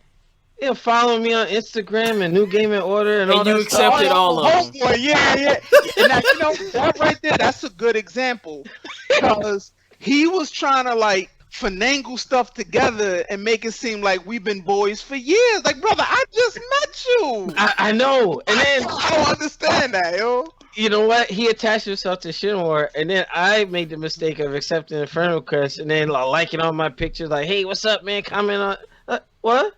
He'll follow me on Instagram and New Game in Order and all that. And you accepted all of them. Yeah. And now, that right there, that's a good example. Because he was trying to, like, finagle stuff together and make it seem like we've been boys for years. Like, brother, I just met you. I know. And then I don't understand that, yo. You know what? He attached himself to Shinwar, and then I made the mistake of accepting a friend request and then liking all my pictures. Like, hey, what's up, man? Comment on what?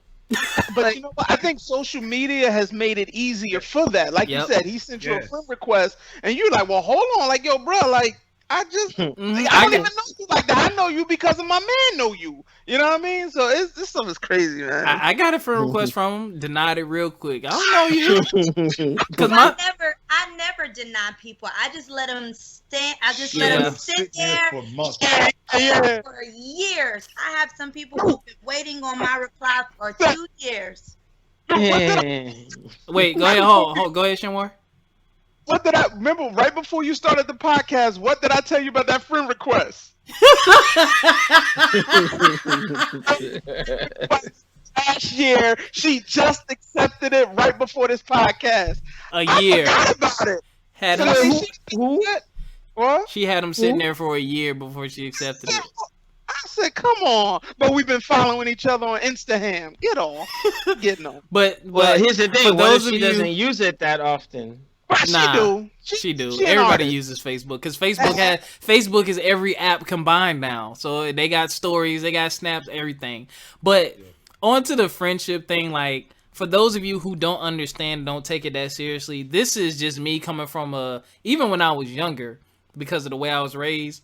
But you know what? I think social media has made it easier for that. Like you said, he sent you a friend request, and you're like, well, hold on, like, yo, bro, like. I don't even know you like that. I know you because of my man know you. You know what I mean? So this stuff is crazy, man. I got a friend request from him. Denied it real quick. I don't know you. I never deny people. I just let them stand. I just let them sit there for years. I have some people who've been waiting on my reply for 2 years. Wait, go ahead. Hold. Go ahead, Shinwar. What did I remember right before you started the podcast? What did I tell you about that friend request? Last year, she just accepted it right before this podcast. A year. I forgot about it. Had so him, who? What? She had him sitting there for a year before she accepted it. I said, "Come on!" But we've been following each other on Instagram. Get on, getting on. But here's the thing: what if she doesn't use it that often? Nah, she do. Everybody uses Facebook because Facebook is every app combined now. So they got stories, they got snaps, everything. But on to the friendship thing, like for those of you who don't understand, don't take it that seriously. This is just me coming from even when I was younger, because of the way I was raised.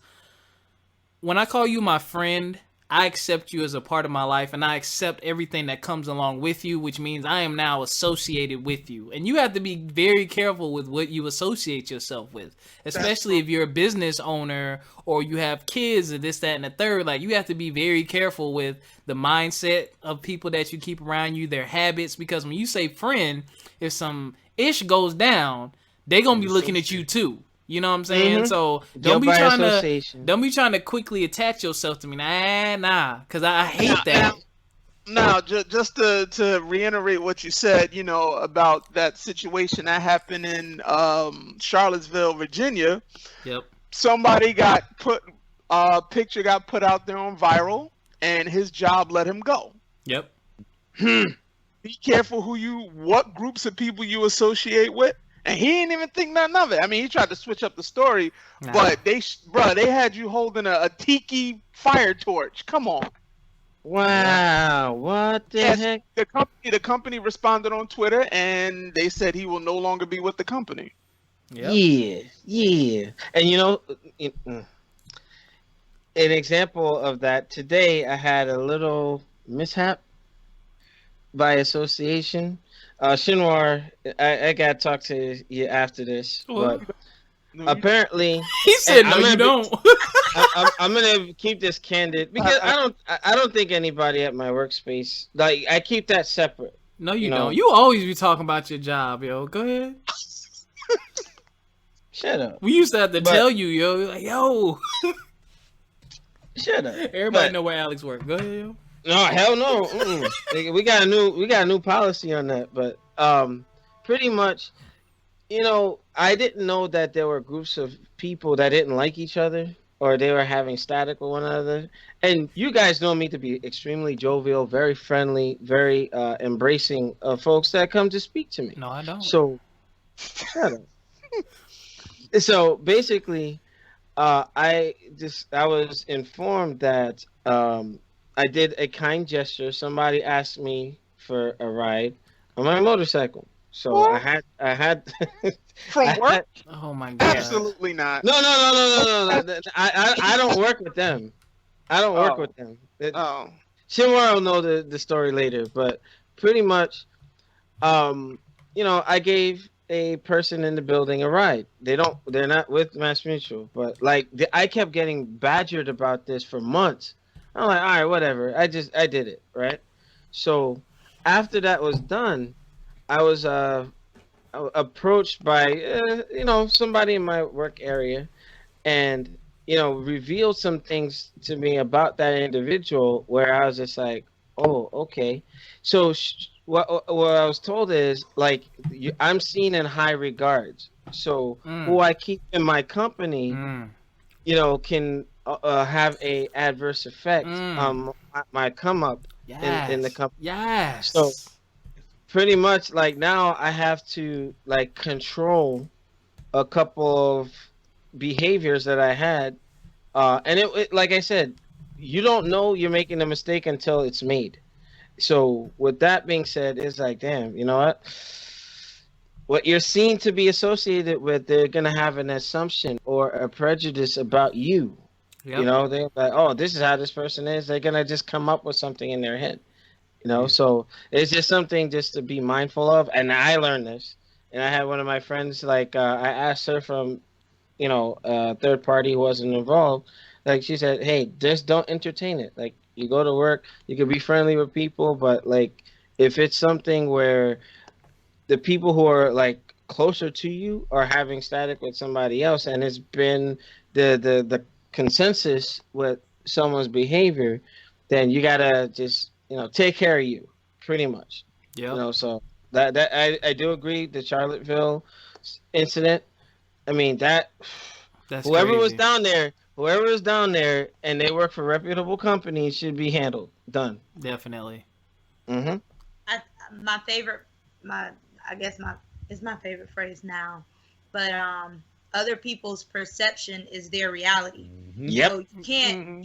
When I call you my friend, I accept you as a part of my life, and I accept everything that comes along with you, which means I am now associated with you. And you have to be very careful with what you associate yourself with, especially if you're a business owner or you have kids and this, that, and the third. Like, you have to be very careful with the mindset of people that you keep around you, their habits, because when you say friend, if some ish goes down, they're going to be looking at you too. You know what I'm saying? Mm-hmm. So don't be trying to quickly attach yourself to me. Nah, because I hate that. Now, just to reiterate what you said, about that situation that happened in Charlottesville, Virginia. Yep. Somebody picture got put out there on viral, and his job let him go. Yep. Be careful what groups of people you associate with. And he didn't even think nothing of it. I mean, he tried to switch up the story, but they had you holding a tiki fire torch. Come on. Wow. What the heck? The company responded on Twitter, and they said he will no longer be with the company. Yep. Yeah. And an example of that, today I had a little mishap by association. Shinwar, I gotta talk to you after this, but apparently he said, "No, you don't." I'm gonna keep this candid because I don't think anybody at my workspace, like, I keep that separate. No, you don't. You always be talking about your job, yo. Go ahead. Shut up. We used to have to tell you, yo, like, yo. Shut up. Everybody know where Alex works. Go ahead, yo. No, hell no. We got a new policy on that, but pretty much, I didn't know that there were groups of people that didn't like each other or they were having static with one another. And you guys know me to be extremely jovial, very friendly, very embracing of folks that come to speak to me. No, I don't. So, shut up. So basically, I was informed that I did a kind gesture. Somebody asked me for a ride on my motorcycle. So what? I had from work. Oh my god! Absolutely not. No. I don't work with them. I don't work with them. Shinwar will know the story later, but pretty much, I gave a person in the building a ride. They're not with Mass Mutual, but I kept getting badgered about this for months. I'm like, all right, whatever. I did it, right? So after that was done, I was approached by somebody in my work area, and revealed some things to me about that individual where I was just like, oh, okay. So what I was told is like I'm seen in high regards. So who I keep in my company, can have a adverse effect on my come up in the company. Yes. So pretty much like now I have to like control a couple of behaviors that I had, and it like I said, you don't know you're making a mistake until it's made. So with that being said, it's like, damn, you know what you're seen to be associated with, they're gonna have an assumption or a prejudice about you. Yep. They're like, oh, this is how this person is. They're gonna just come up with something in their head. So it's just something just to be mindful of. And I learned this, and I had one of my friends, like, I asked her from, a third party who wasn't involved. Like, she said, hey, just don't entertain it. Like, you go to work, you can be friendly with people, but like, if it's something where the people who are like closer to you are having static with somebody else, and it's been the consensus with someone's behavior, then you gotta just take care of you, pretty much. Yeah. So that I do agree. The Charlottesville incident. I mean that's whoever crazy. Whoever was down there, and they work for reputable companies, should be handled. Done. Definitely. My favorite phrase now, but other people's perception is their reality. Yep. So you can't.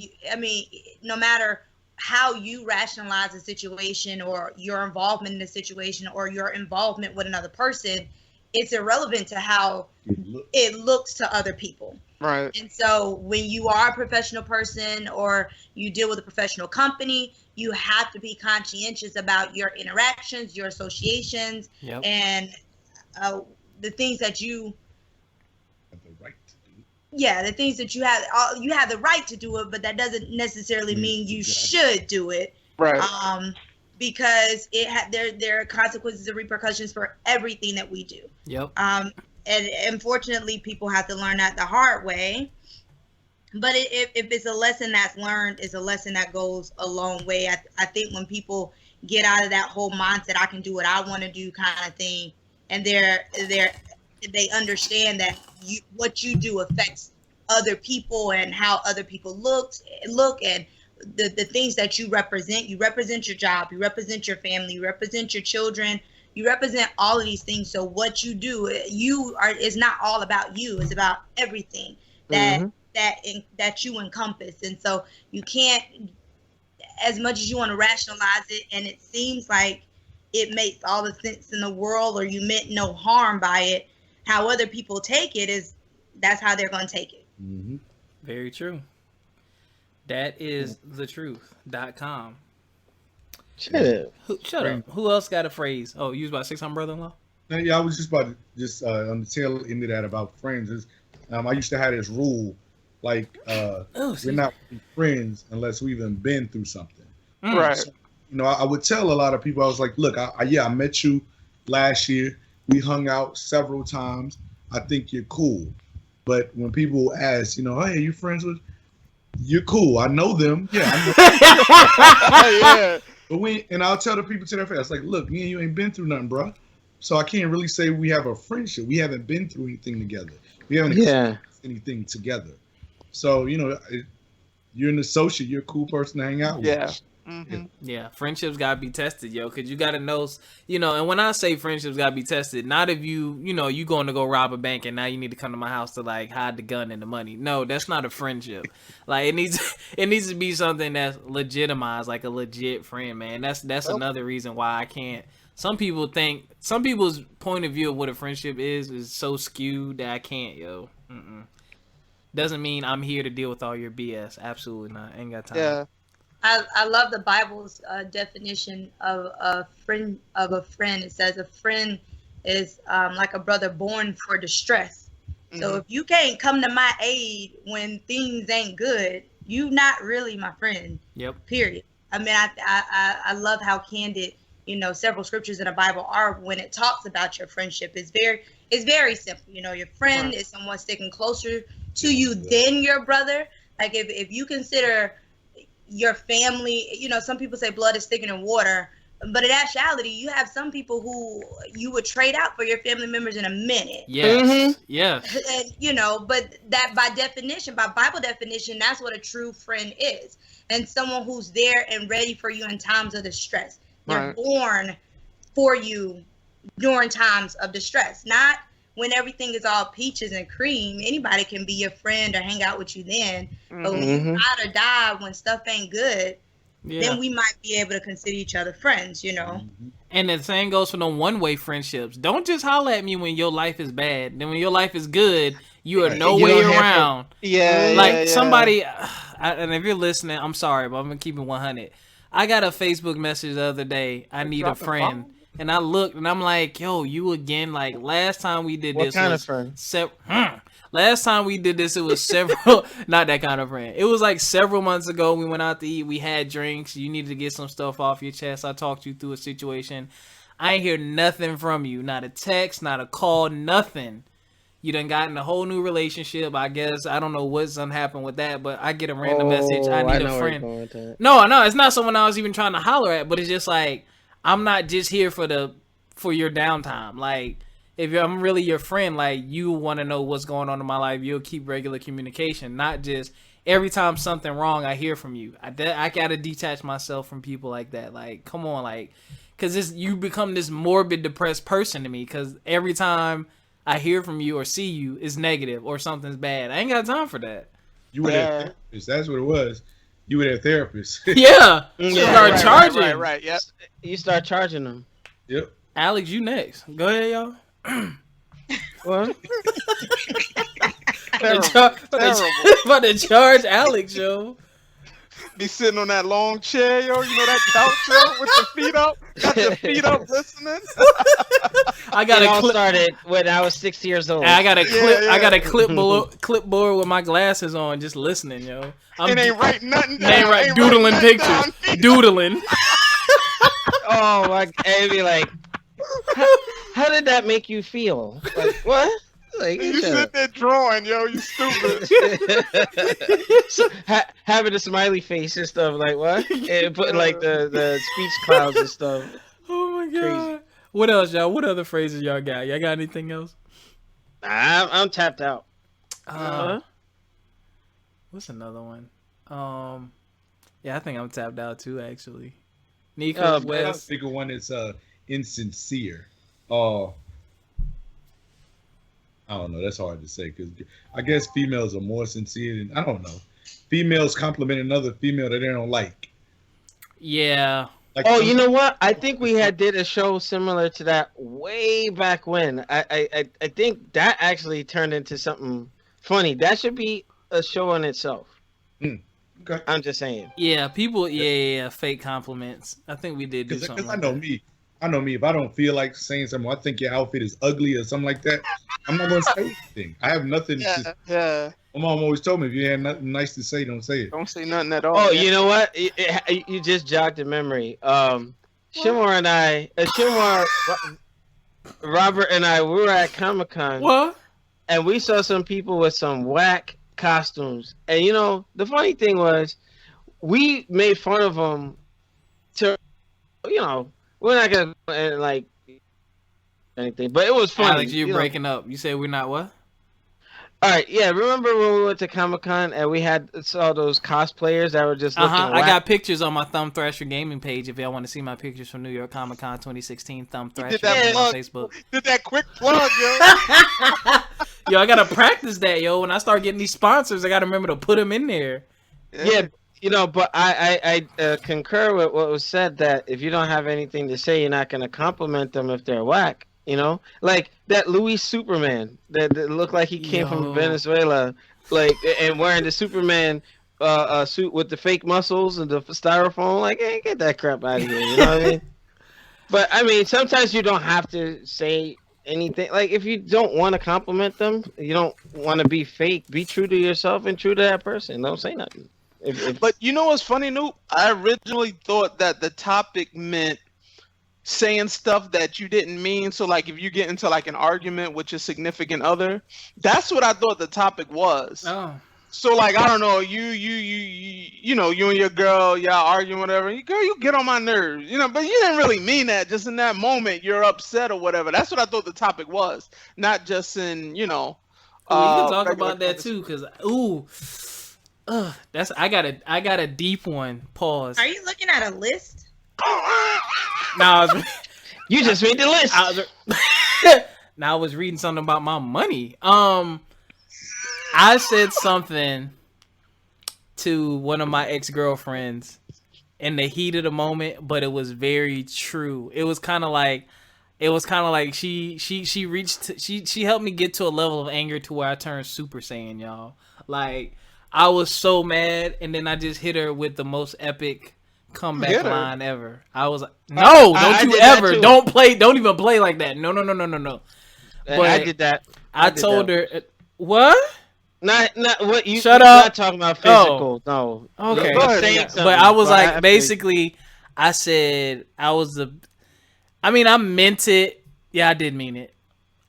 No matter how you rationalize a situation or your involvement in a situation or your involvement with another person, it's irrelevant to how it looks to other people. Right. And so when you are a professional person or you deal with a professional company, you have to be conscientious about your interactions, your associations, yep. and the things that you have the right to do. Yeah, the things that you have the right to do it, but that doesn't necessarily mean you should do it. Right. Because there are consequences and repercussions for everything that we do. Yep. And unfortunately, people have to learn that the hard way. But if it's a lesson that's learned, it's a lesson that goes a long way. I think when people get out of that whole mindset, I can do what I want to do kind of thing, and they understand that what you do affects other people and how other people look and the things that you represent your job, you represent your family, you represent your children, you represent all of these things. So what you do, is not all about you. It's about everything that you encompass. And so you can't, as much as you want to rationalize it, and it seems like it makes all the sense in the world, or you meant no harm by it, how other people take it that's how they're going to take it. Mm-hmm. Very true. That is thetruth.com. Shut up. Who else got a phrase? Oh, you was about to say something, brother-in-law? Yeah, I was just about to on the tail end of that about friends. I used to have this rule, like we're not friends unless we've even been through something. Right. So, I would tell a lot of people, I was like, look, I met you last year. We hung out several times. I think you're cool. But when people ask, hey, are you friends with? You're cool. I know them. Yeah. I know. Yeah. But I'll tell the people to their face, like, look, me and you ain't been through nothing, bro. So I can't really say we have a friendship. We haven't been through anything together. We haven't experienced anything together. So, you're an associate. You're a cool person to hang out with. Yeah. Mm-hmm. Yeah, friendships gotta be tested, yo, because you gotta know, and when I say friendships gotta be tested, not if you going to go rob a bank and now you need to come to my house to like hide the gun and the money. No, that's not a friendship. Like it needs to be something that's legitimized, like a legit friend, man. That's another reason why I can't. Some people's point of view of what a friendship is so skewed that I can't, yo. Doesn't mean I'm here to deal with all your BS. Absolutely not. Ain't got time. Yeah. I love the Bible's definition of a friend. It says a friend is like a brother born for distress. Mm-hmm. So if you can't come to my aid when things ain't good, you not really my friend. Yep. Period. I mean, I love how candid several scriptures in the Bible are when it talks about your friendship. It's very simple. Your friend is someone sticking closer to you than your brother. Like if you consider your family, some people say blood is thicker than water, but in actuality, you have some people who you would trade out for your family members in a minute. Yes. Yeah. But that by Bible definition, that's what a true friend is. And someone who's there and ready for you in times of distress. They're born for you during times of distress, not when everything is all peaches and cream. Anybody can be your friend or hang out with you then. But when you ride or die, when stuff ain't good, then we might be able to consider each other friends, And the same goes for the one-way friendships. Don't just holler at me when your life is bad. Then when your life is good, you are no way around. Somebody, and if you're listening, I'm sorry, but I'm going to keep it 100. I got a Facebook message the other day. I need a friend. And I looked, and I'm like, yo, you again? Like, last time we did this kind of friend? Last time we did this, it was several... Not that kind of friend. It was like several months ago. We went out to eat. We had drinks. You needed to get some stuff off your chest. I talked you through a situation. I ain't hear nothing from you. Not a text, not a call, nothing. You done got in a whole new relationship. I guess I don't know what's gonna happen with that, but I get a random message. I need a friend. No, it's not someone I was even trying to holler at, but it's just like, I'm not just here for your downtime. Like, if I'm really your friend, like, you want to know what's going on in my life, you'll keep regular communication, not just every time something wrong I hear from you. I gotta detach myself from people like that. Like, come on, like, because you become this morbid, depressed person to me. Because every time I hear from you or see you, it's negative or something's bad. I ain't got time for that. You would have therapists. That's what it was. You would have therapists. Yeah. Start charging. Right. Yep. You start charging them. Yep. Alex, you next. Go ahead, y'all. What? About to charge Alex, yo. Be sitting on that long chair, yo. You know that couch, yo, with your feet up. Got your feet up, listening. I got a clip. Started when I was 6 years old. I got a clip. I got a clipboard with my glasses on, just listening, yo. It ain't writing nothing down. Ain't right. Doodling pictures. Doodling. Oh my! And be like, how did that make you feel? Like what? Like, you sit there drawing, yo. You stupid. Having a smiley face and stuff, like what? And putting like the speech clouds and stuff. Oh my god! Crazy. What else, y'all? What other phrases y'all got? Y'all got anything else? I'm tapped out. What's another one? Yeah, I think I'm tapped out too. Actually, Nico West. I think one that's insincere. I don't know. That's hard to say because I guess females are more sincere than I don't know. Females compliment another female that they don't like. Yeah. Like you know what? I think we did a show similar to that way back when. I think that actually turned into something funny. That should be a show in itself. Okay. I'm just saying. Yeah, people. Yeah, fake compliments. I think we did do something. Because I know me. If I don't feel like saying something, I think your outfit is ugly or something like that. I'm not gonna say anything. I have nothing. Yeah. My mom always told me if you have nothing nice to say, don't say it. Don't say nothing at all. Oh, you know what? You just jogged a memory. Shimmer, Robert and I, we were at Comic-Con. What? And we saw some people with some whack costumes. And the funny thing was, we made fun of them. We're not gonna like anything, but it was funny. Alex, you're breaking up. You said we're not what? All right, yeah. Remember when we went to Comic-Con and we saw those cosplayers that were just looking I got pictures on my Thumb Thrasher gaming page. If y'all want to see my pictures from New York Comic Con 2016, Thumb Thrasher on Facebook. Did that quick plug, yo? Yo, I gotta practice that, yo. When I start getting these sponsors, I gotta remember to put them in there. Yeah. But I concur with what was said that if you don't have anything to say, you're not going to compliment them if they're whack. Like that Luis Superman that looked like he came from Venezuela, like and wearing the Superman suit with the fake muscles and the styrofoam. Like, hey, get that crap out of here. You know what I mean? But I mean, sometimes you don't have to say anything. Like if you don't want to compliment them, you don't want to be fake. Be true to yourself and true to that person. Don't say nothing. But you know what's funny, Noop? I originally thought that the topic meant saying stuff that you didn't mean. So like if you get into like an argument with your significant other, that's what I thought the topic was. Oh. So like I don't know, you know, you and your girl, y'all arguing whatever. Girl, you get on my nerves, you know, but you didn't really mean that. Just in that moment, you're upset or whatever. That's what I thought the topic was, not just in, you know. We can talk about that too, cause that's I got a deep one. Pause. Are you looking at a list? No, you just read the list. Now I was reading something about my money. I said something to one of my ex-girlfriends in the heat of the moment, but it was very true. It was kind of like she reached, she helped me get to a level of anger to where I turned Super Saiyan, y'all. Like, I was so mad, and then I just hit her with the most epic comeback line ever. I was like, no, don't even play like that. No. But I did that. I told her, what? Not what you. Shut up. Not talking about physical. No. Okay. But I was like, basically, I said I meant it. Yeah, I did mean it.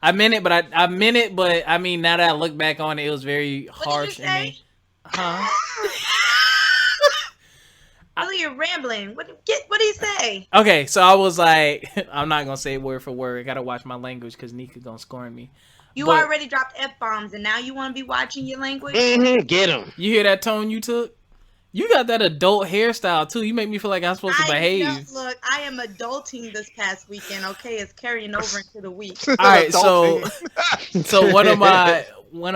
I meant it, but I meant it, but I mean, now that I look back on it, it was very harsh in me. Huh? Oh, you're rambling. What do you say? Okay, so I was like, I'm not gonna say it word for word. I gotta watch my language because Nika gonna scorn me. You already dropped F-bombs, and now you want to be watching your language? Mm-hmm, get him. You hear that tone you took? You got that adult hairstyle, too. You make me feel like I'm supposed to behave. Look, I am adulting this past weekend, okay? It's carrying over into the week. All right, so one of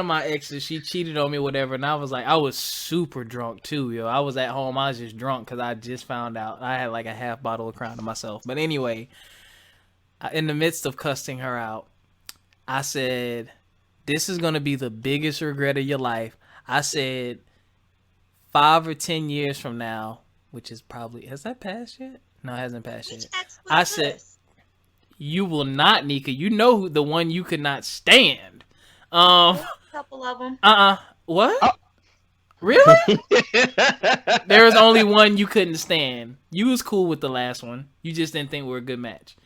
my exes, she cheated on me or whatever, and I was super drunk, too, yo. I was at home. I was just drunk because I just found out. I had like a half bottle of Crown to myself. But anyway, in the midst of cussing her out, I said, this is going to be the biggest regret of your life. I said, 5 or 10 years from now, which is probably, has that passed yet? No, it hasn't passed yet. I said, you will not, Nika. You know who the one you could not stand. A couple of them. What? Really? There was only one you couldn't stand. You was cool with the last one. You just didn't think we were a good match.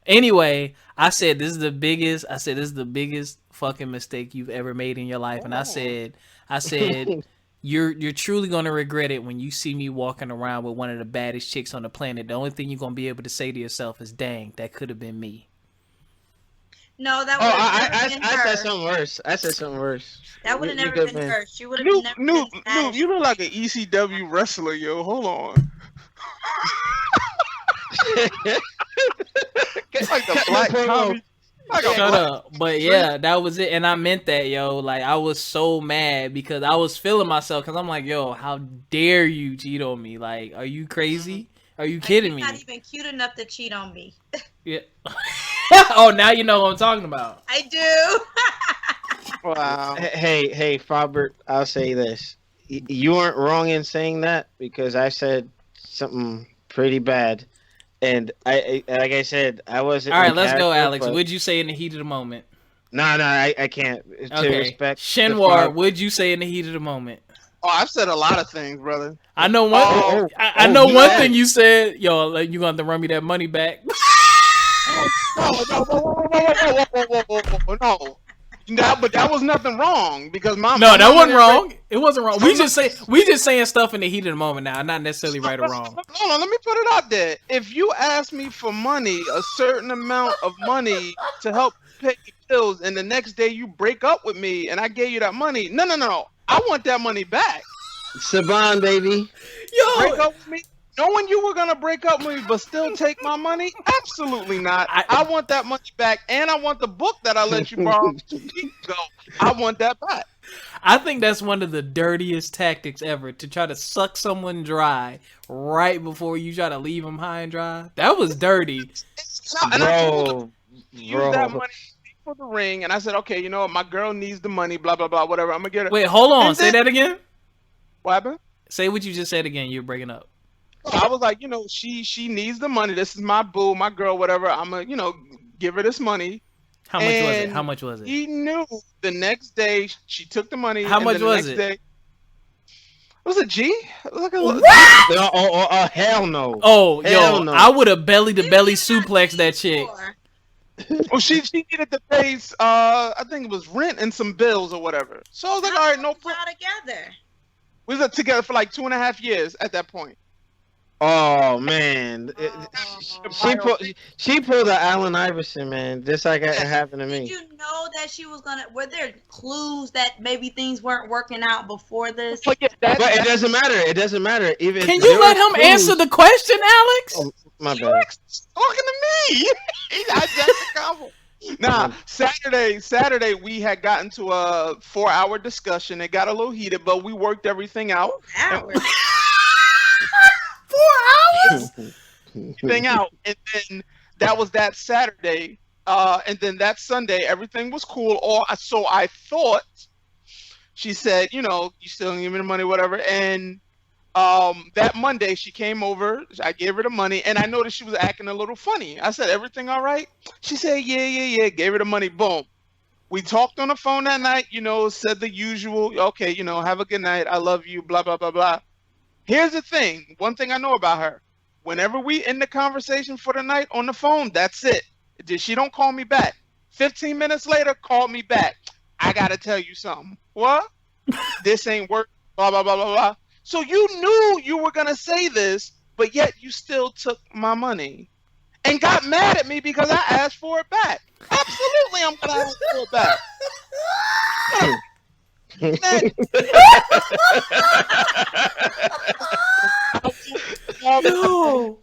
Anyway, I said this is the biggest fucking mistake you've ever made in your life, and I said you're truly gonna regret it when you see me walking around with one of the baddest chicks on the planet. The only thing you're gonna be able to say to yourself is, "Dang, that could have been me." No, that would have been her. I said something worse. That would have never been her. She would have never been Noob, you look like an ECW wrestler, yo. Hold on. Like the black comedy. Shut up. But yeah, that was it. And I meant that, yo. Like, I was so mad because I was feeling myself because I'm like, yo, how dare you cheat on me? Like, are you crazy? Are you kidding me? You're not even cute enough to cheat on me. Yeah. Oh, now you know what I'm talking about. I do. Wow. Hey, Robert, I'll say this. You weren't wrong in saying that because I said something pretty bad. And I like I said, I wasn't. All right, let's go, Alex. What'd you say in the heat of the moment? No, I can't. Okay. To respect Shenwar, what'd you say in the heat of the moment? Oh, I've said a lot of things, brother. I know one. I know one thing you said. Yo, like, you gonna have to run me that money back. No. But that was nothing wrong because that wasn't wrong. It wasn't wrong. We just saying stuff in the heat of the moment now, not necessarily right or wrong. Hold on, let me put it out there. If you ask me for money, a certain amount of money to help pay bills, and the next day you break up with me, and I gave you that money, no, I want that money back. Saban, baby. Yo, break up with me. Knowing you were gonna break up with me, but still take my money? Absolutely not. I want that money back, and I want the book that I let you borrow 2 weeks ago. I want that back. I think that's one of the dirtiest tactics ever, to try to suck someone dry right before you try to leave them high and dry. That was dirty. And I told him to use that money for the ring, and I said, okay, you know what? My girl needs the money, blah, blah, blah, whatever. I'm gonna get it. Wait, hold on. Say that again. What happened? Say what you just said again. You're breaking up. So I was like, you know, she needs the money. This is my boo, my girl, whatever. I'm gonna, you know, give her this money. How much was it? He knew the next day she took the money. How much was it? Was it G? Look at Oh, hell no. Oh, hell yo, no. I would have belly to belly suplex that chick. Well, she needed to pay, I think it was rent and some bills or whatever. So I was like, all right, no problem. Together. We was together for like 2.5 years at that point. Oh man, she pulled the Allen Iverson, man, just like it happened to me. Did you know that she was gonna? Were there clues that maybe things weren't working out before this? But it doesn't matter. It doesn't matter. Even can you let him answer the question, Alex? Oh, my bad. Talking to me. Nah, Saturday we had gotten to a 4-hour discussion. It got a little heated, but we worked everything out. 4 hours. 4 hours? Everything out, and then that was that Saturday, and then that Sunday everything was cool. So I thought she said, you still give me the money, whatever. And that Monday she came over. I gave her the money, and I noticed she was acting a little funny. I said, "Everything all right?" She said, "Yeah." Gave her the money. Boom. We talked on the phone that night. Said the usual. Okay, have a good night. I love you. Blah blah blah blah. Here's the thing. One thing I know about her. Whenever we end the conversation for the night on the phone, that's it. She don't call me back. 15 minutes later, call me back. I gotta tell you something. What? This ain't work. Blah blah blah blah blah. So you knew you were gonna say this, but yet you still took my money and got mad at me because I asked for it back. Absolutely, I'm gonna ask for it back. No.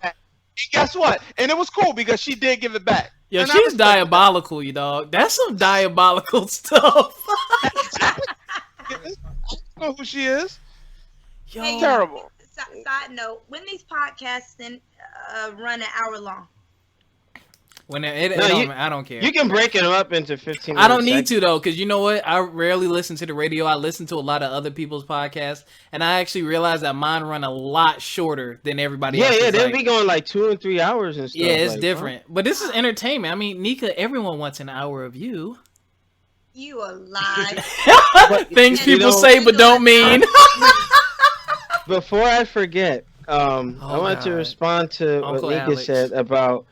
And guess what? And it was cool because she did give it back. Yeah, and she's diabolical, you dog. That's some diabolical stuff. I know who she is. Yo. Hey, terrible. Side note: when these podcasts run an hour long. I don't care. You can break it up into 15 minutes. I don't need to, though, because you know what? I rarely listen to the radio. I listen to a lot of other people's podcasts, and I actually realized that mine run a lot shorter than everybody else's. Yeah, they'll be going like 2 and 3 hours and stuff. Yeah, it's different. But this is entertainment. I mean, Nika, everyone wants an hour of you. You a lie. Things people say but don't mean. Before I forget, I want to respond to Uncle what Nika Alex said about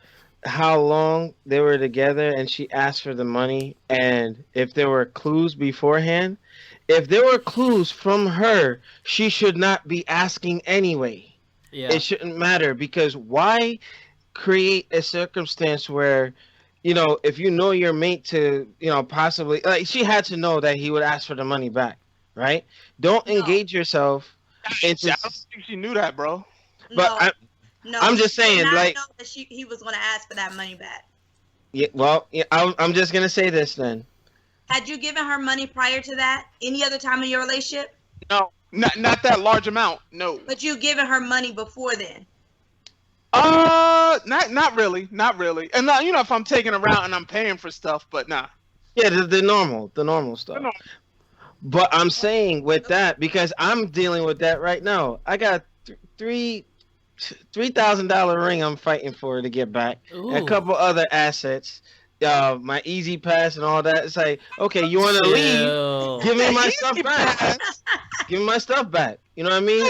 how long they were together, and she asked for the money, and if there were clues beforehand. If there were clues from her, she should not be asking anyway. Yeah. It shouldn't matter, because why create a circumstance where, if you know your mate to, possibly, like, she had to know that he would ask for the money back, right? Don't engage yourself into. I don't think she knew that, bro. But no, I'm just saying, like, know that he was going to ask for that money back. Yeah, well, I'm just gonna say this then. Had you given her money prior to that? Any other time in your relationship? No, not that large amount. No. But you given her money before then? Not really. And now, if I'm taking her out and I'm paying for stuff, but nah. Yeah, the normal stuff. But I'm saying with that, because I'm dealing with that right now. I got $3,000 ring I'm fighting for to get back. And a couple other assets. My Easy Pass and all that. It's like, okay, you want to leave? Give me my stuff back. Give me my stuff back. You know what I mean?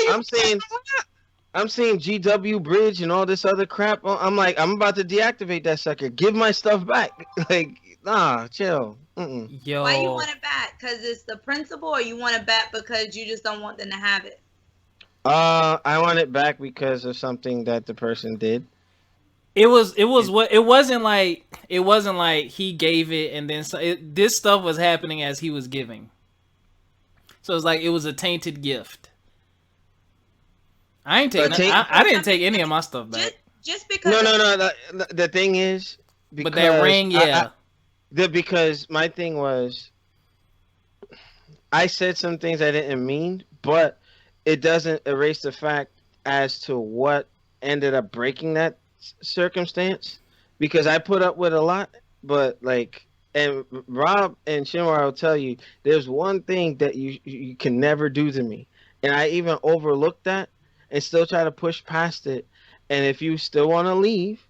I'm saying GW Bridge and all this other crap. I'm like, I'm about to deactivate that sucker. Give my stuff back. Like, nah, chill. Yo. Why you want it back? Because it's the principal, or you want it back because you just don't want them to have it? I want it back because of something that the person did. It wasn't like he gave it and then this stuff was happening as he was giving. So it's like it was a tainted gift. I didn't take any of my stuff back. Just because. No. The thing is, because but that ring, yeah. Because my thing was, I said some things I didn't mean, but it doesn't erase the fact as to what ended up breaking that circumstance, because I put up with a lot, but and Rob and Shinwar will tell you, there's one thing that you can never do to me, and I even overlooked that and still try to push past it. And if you still want to leave,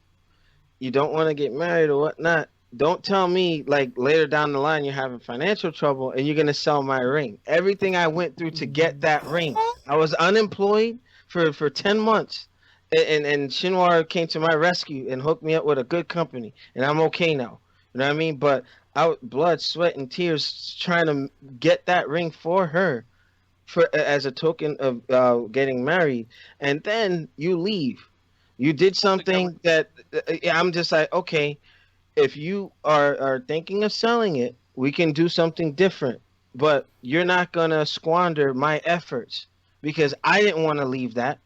you don't want to get married or whatnot, don't tell me like later down the line you're having financial trouble and you're gonna sell my ring. Everything I went through to get that ring, I was unemployed for 10 months, and Shinwar came to my rescue and hooked me up with a good company, and I'm okay now. You know what I mean? But blood, sweat, and tears trying to get that ring for her, for as a token of getting married, and then you leave. You did something that I'm just like, okay, if you are thinking of selling it, we can do something different. But you're not gonna squander my efforts because I didn't want to leave that.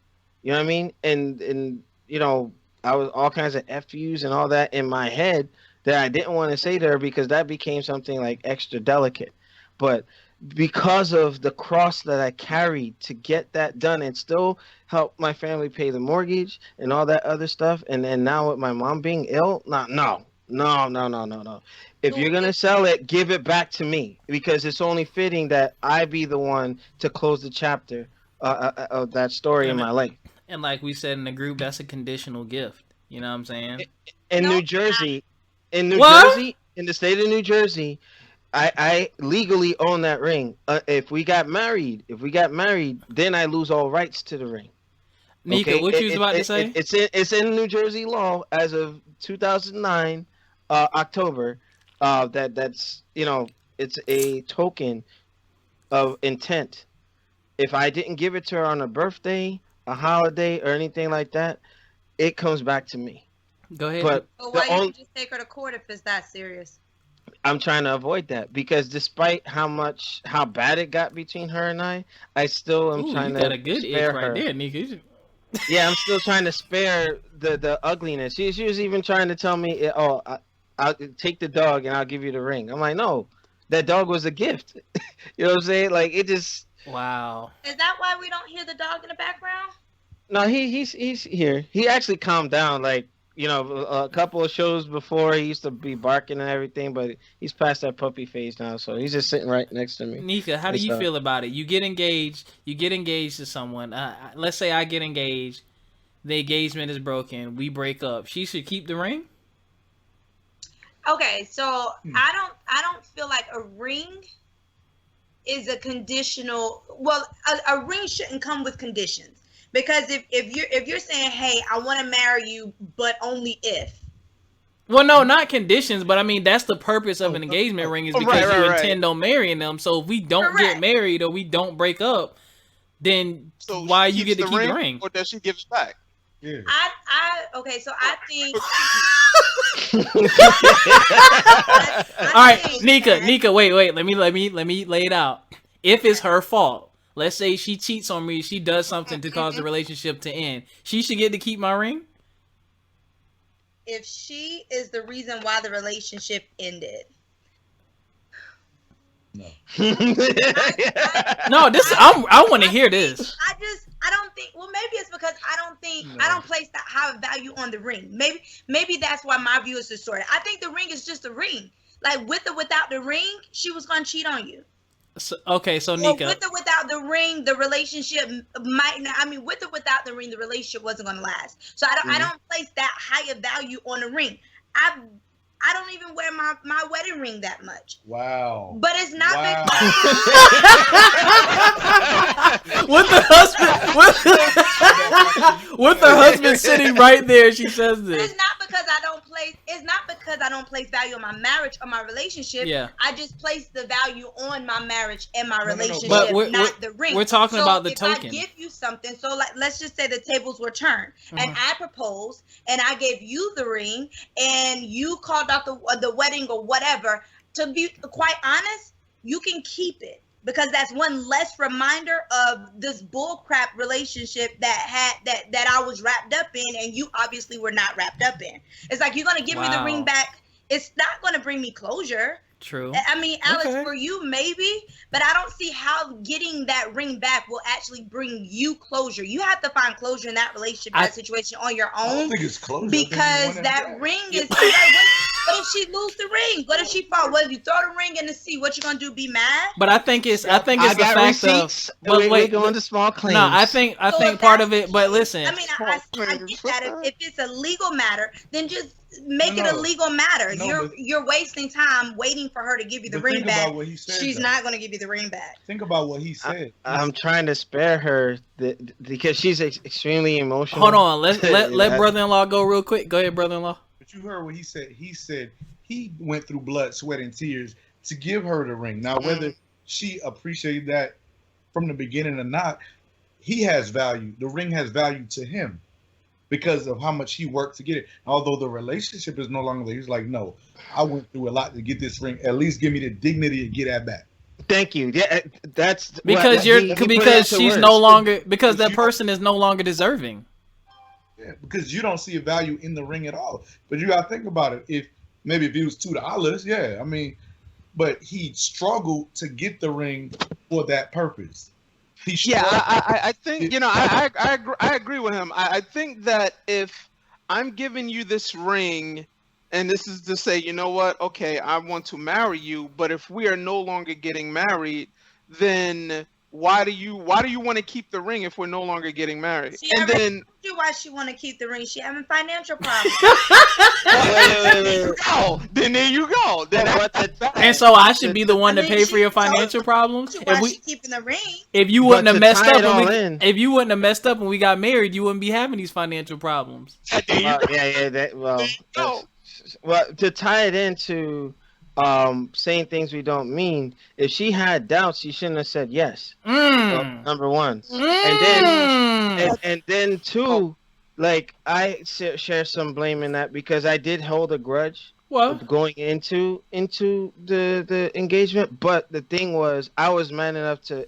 You know what I mean? And you know, I was all kinds of FUs and all that in my head that I didn't want to say to her because that became something like extra delicate. But because of the cross that I carried to get that done and still help my family pay the mortgage and all that other stuff, and then now with my mom being ill, no. If you're gonna sell it, give it back to me because it's only fitting that I be the one to close the chapter of that story in my life. And like we said in the group, that's a conditional gift. You know what I'm saying? In New Jersey, in the state of New Jersey, I legally own that ring. If we got married, then I lose all rights to the ring. Nika, okay? What you was about to say? It's in New Jersey law as of 2009 October. That's it's a token of intent. If I didn't give it to her on a birthday, a holiday, or anything like that, it comes back to me. Go ahead. But why you can just take her to court if it's that serious? I'm trying to avoid that because despite how bad it got between her and I still am trying to got a good spare her. Right there, Nika. Yeah, I'm still trying to spare the ugliness. She was even trying to tell me, "Oh, I'll take the dog and I'll give you the ring." I'm like, "No, that dog was a gift." You know what I'm saying? Like it just. Wow. Is that why we don't hear the dog in the background? No, he's here. He actually calmed down. Like a couple of shows before, he used to be barking and everything, but he's past that puppy phase now, so he's just sitting right next to me. Nika, how do you feel about it? You get engaged to someone. Let's say I get engaged. The engagement is broken. We break up. She should keep the ring? Okay, so I don't feel like a ring is a conditional. Well, a ring shouldn't come with conditions. Because if you're saying, hey, I want to marry you, but only if. Well, no, not conditions, but I mean that's the purpose of an engagement ring is because you intend on marrying them. So if we don't get married or we don't break up, then why you get to keep the ring? Or does she give it back? Yeah. Okay, so I think. All right, Nika, wait. Let me lay it out. If it's her fault. Let's say she cheats on me. She does something to cause the relationship to end. She should get to keep my ring? If she is the reason why the relationship ended. No. I want to hear this. I don't think, well, maybe it's because I don't place that high value on the ring. Maybe that's why my view is distorted. I think the ring is just a ring. Like with or without the ring, she was going to cheat on you. So Nika. With or without the ring, the relationship might not. I mean, with or without the ring, the relationship wasn't going to last. So I don't place that higher value on the ring. I don't even wear my wedding ring that much. Wow. But it's not because with the husband sitting right there, she says this. It's not because I don't place value on my marriage or my relationship. Yeah. I just place the value on my marriage and my relationship, not the ring. We're talking about the token. If I give you something, so like let's just say the tables were turned and I proposed and I gave you the ring and you called out the wedding or whatever. To be quite honest, you can keep it because that's one less reminder of this bullcrap relationship that I was wrapped up in and you obviously were not wrapped up in. It's like you're gonna give me the ring back. It's not gonna bring me closure. True. I mean, Alex, for you maybe, but I don't see how getting that ring back will actually bring you closure. You have to find closure in that relationship, that situation on your own. I don't think it's closure because that ring is. What if she lose the ring? What if she fall? What if you throw the ring in the sea? What you gonna do? Be mad? But I think it's the fact receipts. of. But we go into small claims. No, I think part of it. But listen, I mean, I get that. If it's a legal matter, then just make it a legal matter. You're wasting time waiting for her to give you the ring back. She's not gonna give you the ring back. Think about what he said. I'm trying to spare her because she's extremely emotional. Hold on, let brother-in-law go real quick. Go ahead, brother-in-law. But you heard what he said. He said he went through blood, sweat, and tears to give her the ring. Now, whether she appreciated that from the beginning or not, he has value. The ring has value to him because of how much he worked to get it. Although the relationship is no longer there, he's like, no, I went through a lot to get this ring. At least give me the dignity to get that back. Thank you. Yeah, that's because she's no longer because that person is no longer deserving. Yeah, because you don't see a value in the ring at all. But you gotta think about it. If it was $2, yeah, I mean, but he struggled to get the ring for that purpose. I think I agree with him. I think that if I'm giving you this ring, and this is to say, you know what? Okay, I want to marry you, but if we are no longer getting married, then why do you want to keep the ring if we're no longer getting married? Then told you why she want to keep the ring. She having financial problems. Then there you go. And so I should be the one to pay for your financial problems. If she keeping the ring. If you wouldn't have messed up, if you wouldn't have messed up when we got married, you wouldn't be having these financial problems. Well, to tie it into saying things we don't mean, if she had doubts, she shouldn't have said yes. Number one. And then two, like I share some blame in that because I did hold a grudge going into the engagement. But the thing was, I was man enough to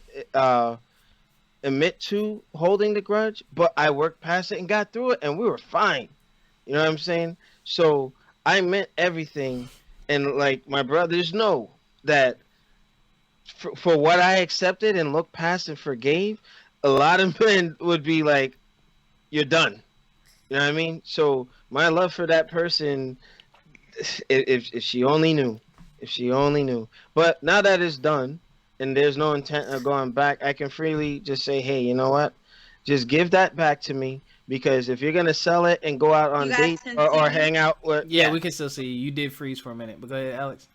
admit to holding the grudge, but I worked past it and got through it, and we were fine. You know what I'm saying? So I meant everything. And like my brothers know that for what I accepted and looked past and forgave, a lot of men would be like, "You're done." You know what I mean? So my love for that person, if she only knew, But now that it's done and there's no intent of going back, I can freely just say, "Hey, you know what? Just give that back to me." Because if you're gonna sell it and go out on dates or hang out with, we can still see you. You did freeze for a minute, but go ahead, Alex.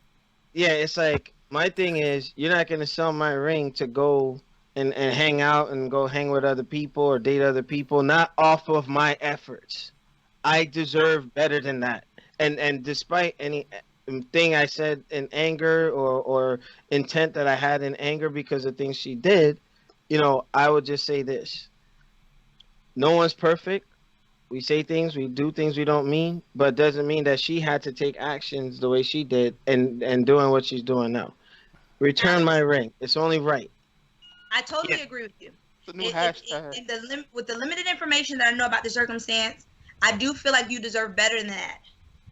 Yeah, it's like my thing is you're not gonna sell my ring to go and hang out and go hang with other people or date other people, not off of my efforts. I deserve better than that. And despite any thing I said in anger or intent that I had in anger because of things she did, I would just say this. No one's perfect. We say things, we do things we don't mean, but it doesn't mean that she had to take actions the way she did and doing what she's doing now. Return my ring. It's only right. I totally agree with you. It's a new hashtag. With the limited information that I know about the circumstance, I do feel like you deserve better than that.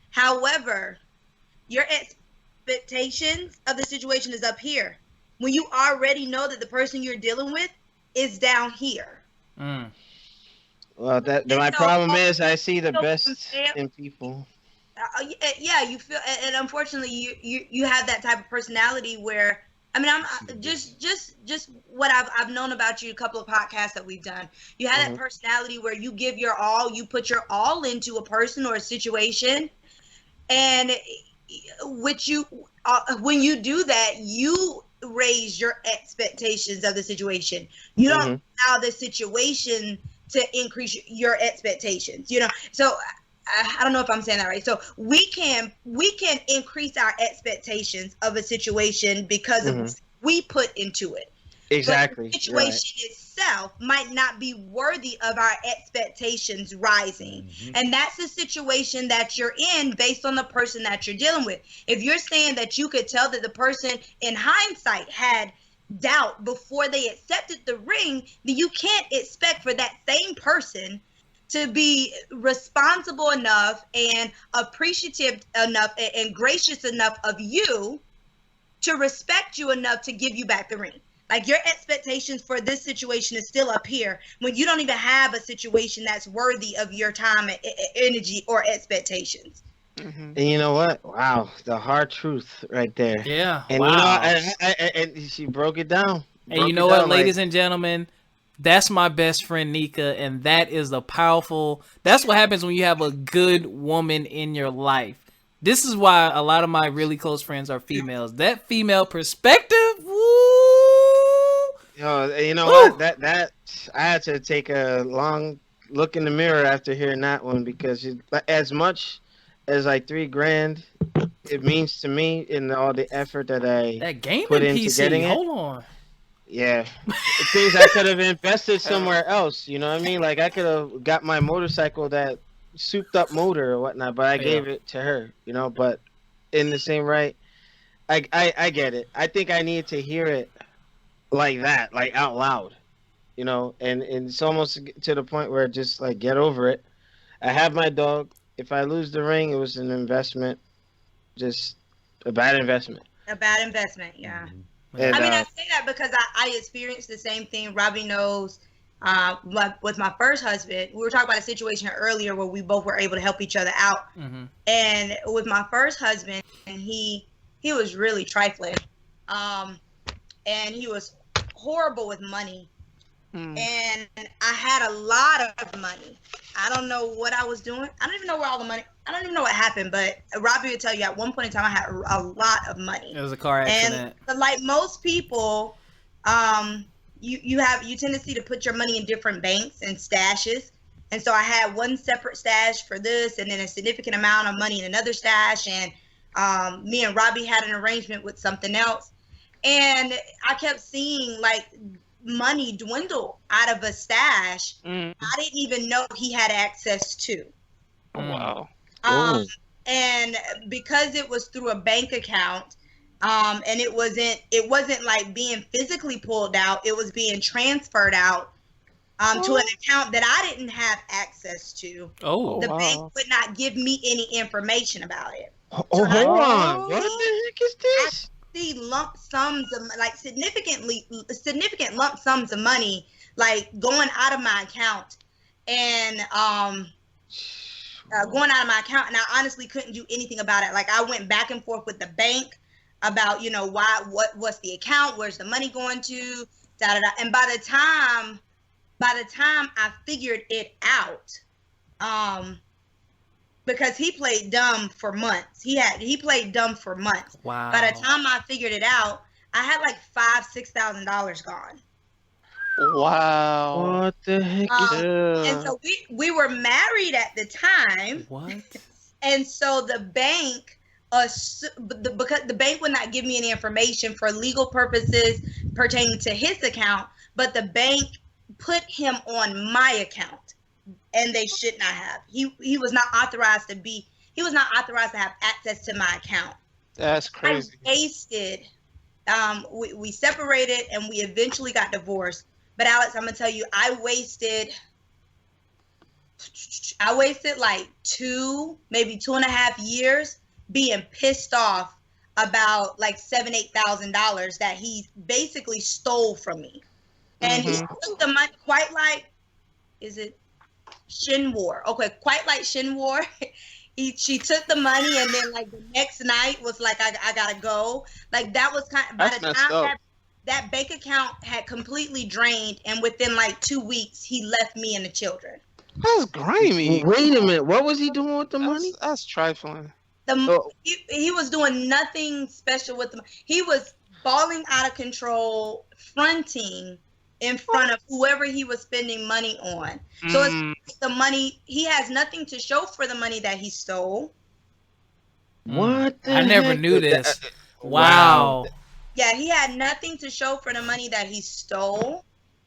However, your expectations of the situation is up here. When you already know that the person you're dealing with is down here. Well, my problem is I see the best in people. Yeah, you feel, and unfortunately, you have that type of personality where, I mean, I'm just what I've known about you, a couple of podcasts that we've done. You have that personality where you give your all, you put your all into a person or a situation, and when you do that, you raise your expectations of the situation. You don't allow the situation to increase your expectations, so I don't know if I'm saying that right. So we can increase our expectations of a situation because of what we put into it. Exactly. But the situation itself might not be worthy of our expectations rising. And that's the situation that you're in based on the person that you're dealing with. If you're saying that you could tell that the person in hindsight had doubt before they accepted the ring, then you can't expect for that same person to be responsible enough and appreciative enough and gracious enough of you to respect you enough to give you back the ring. Like, your expectations for this situation is still up here when you don't even have a situation that's worthy of your time, energy, or expectations. And you know what? Wow, the hard truth right there. Yeah. And wow. And she broke it down. And you know what, ladies and gentlemen? That's my best friend Nika, and that is a powerful. That's what happens when you have a good woman in your life. This is why a lot of my really close friends are females. That female perspective, woo! You know what? That I had to take a long look in the mirror after hearing that one, because as much as like $3,000 it means to me, in all the effort that I put into PC, getting it. hold on. Yeah, things I could have invested somewhere else. You know what I mean? Like I could have got my motorcycle that souped up motor or whatnot, but I gave it to her. You know, but in the same right, I get it. I think I need to hear it like that, like out loud. You know, and it's almost to the point where just like get over it. I have my dog. If I lose the ring, it was an investment, just a bad investment. A bad investment, yeah. Mm-hmm. And, I mean, I say that because I experienced the same thing. Robbie knows. With my first husband, we were talking about a situation earlier where we both were able to help each other out. Mm-hmm. And with my first husband, and he was really trifling, and he was horrible with money. And I had a lot of money. I don't know what I was doing. I don't even know where all the money. I don't even know what happened. But Robbie would tell you at one point in time I had a lot of money. It was a car accident. And like most people, you have tendency to put your money in different banks and stashes. And so I had one separate stash for this, and then a significant amount of money in another stash. And me and Robbie had an arrangement with something else. And I kept seeing like money dwindle out of a stash I didn't even know he had access to. Wow. And because it was through a bank account, and it wasn't like being physically pulled out, it was being transferred out to an account that I didn't have access to. The bank would not give me any information about it. Hold on. What the heck is this? Lump sums of like significant lump sums of money like going out of my account, and going out of my account, and I honestly couldn't do anything about it. Like I went back and forth with the bank about, you know, what's the account, where's the money going to, da da da. And by the time I figured it out, because he played dumb for months. He played dumb for months. Wow. By the time I figured it out, I had like $5,000-$6,000 gone. Wow. What the heck is And so we were married at the time. What? And so the bank, because the bank would not give me any information for legal purposes pertaining to his account, but the bank put him on my account. And they should not have. He was not authorized to have access to my account. That's crazy. I wasted. We separated and we eventually got divorced. But Alex, I'm gonna tell you, I wasted like 2, maybe 2.5 years being pissed off about like $7,000-$8,000 that he basically stole from me. And he took the money quite like, is it Shin War? Okay, quite like Shin War. She took the money, and then like the next night was like, I gotta go. Like that was kind of, by the time that bank account had completely drained, and within like 2 weeks he left me and the children. That's grimy. Wait a minute, what was he doing with the money? That's trifling. He was doing nothing special with the money. He was balling out of control, fronting in front of whoever he was spending money on. So it's the money, he has nothing to show for the money that he stole. What the I never heck? knew this. Wow. Yeah, he had nothing to show for the money that he stole.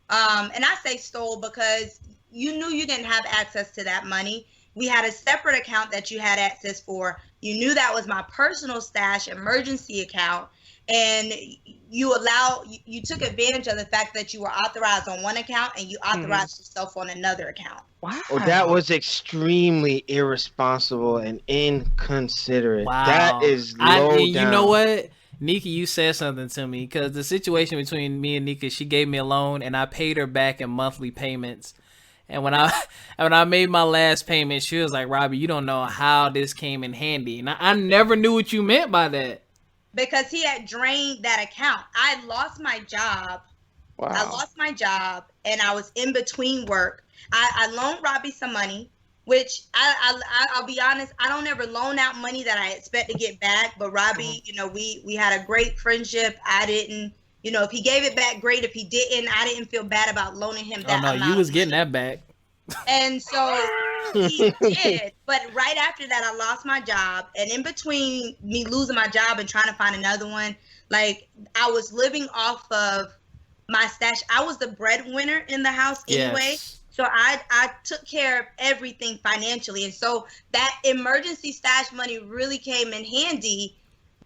And I say stole because you knew you didn't have access to that money. We had a separate account that you had access for. You knew that was my personal stash emergency account. And you took advantage of the fact that you were authorized on one account and you authorized yourself on another account. Wow. Oh, that was extremely irresponsible and inconsiderate. Wow. That is low down. You know what? Nika, you said something to me, because the situation between me and Nika, she gave me a loan and I paid her back in monthly payments. And when I made my last payment, she was like, Robbie, you don't know how this came in handy. And I never knew what you meant by that. Because he had drained that account. I lost my job. Wow. I lost my job, and I was in between work. I loaned Robbie some money, which I'll be honest, I don't ever loan out money that I expect to get back. But Robbie, you know, we had a great friendship. I didn't, you know, if he gave it back, great. If he didn't, I didn't feel bad about loaning him that amount. You was getting that back. And so he did. But right after that, I lost my job. And in between me losing my job and trying to find another one, like, I was living off of my stash. I was the breadwinner in the house anyway. Yes. So I took care of everything financially. And so that emergency stash money really came in handy.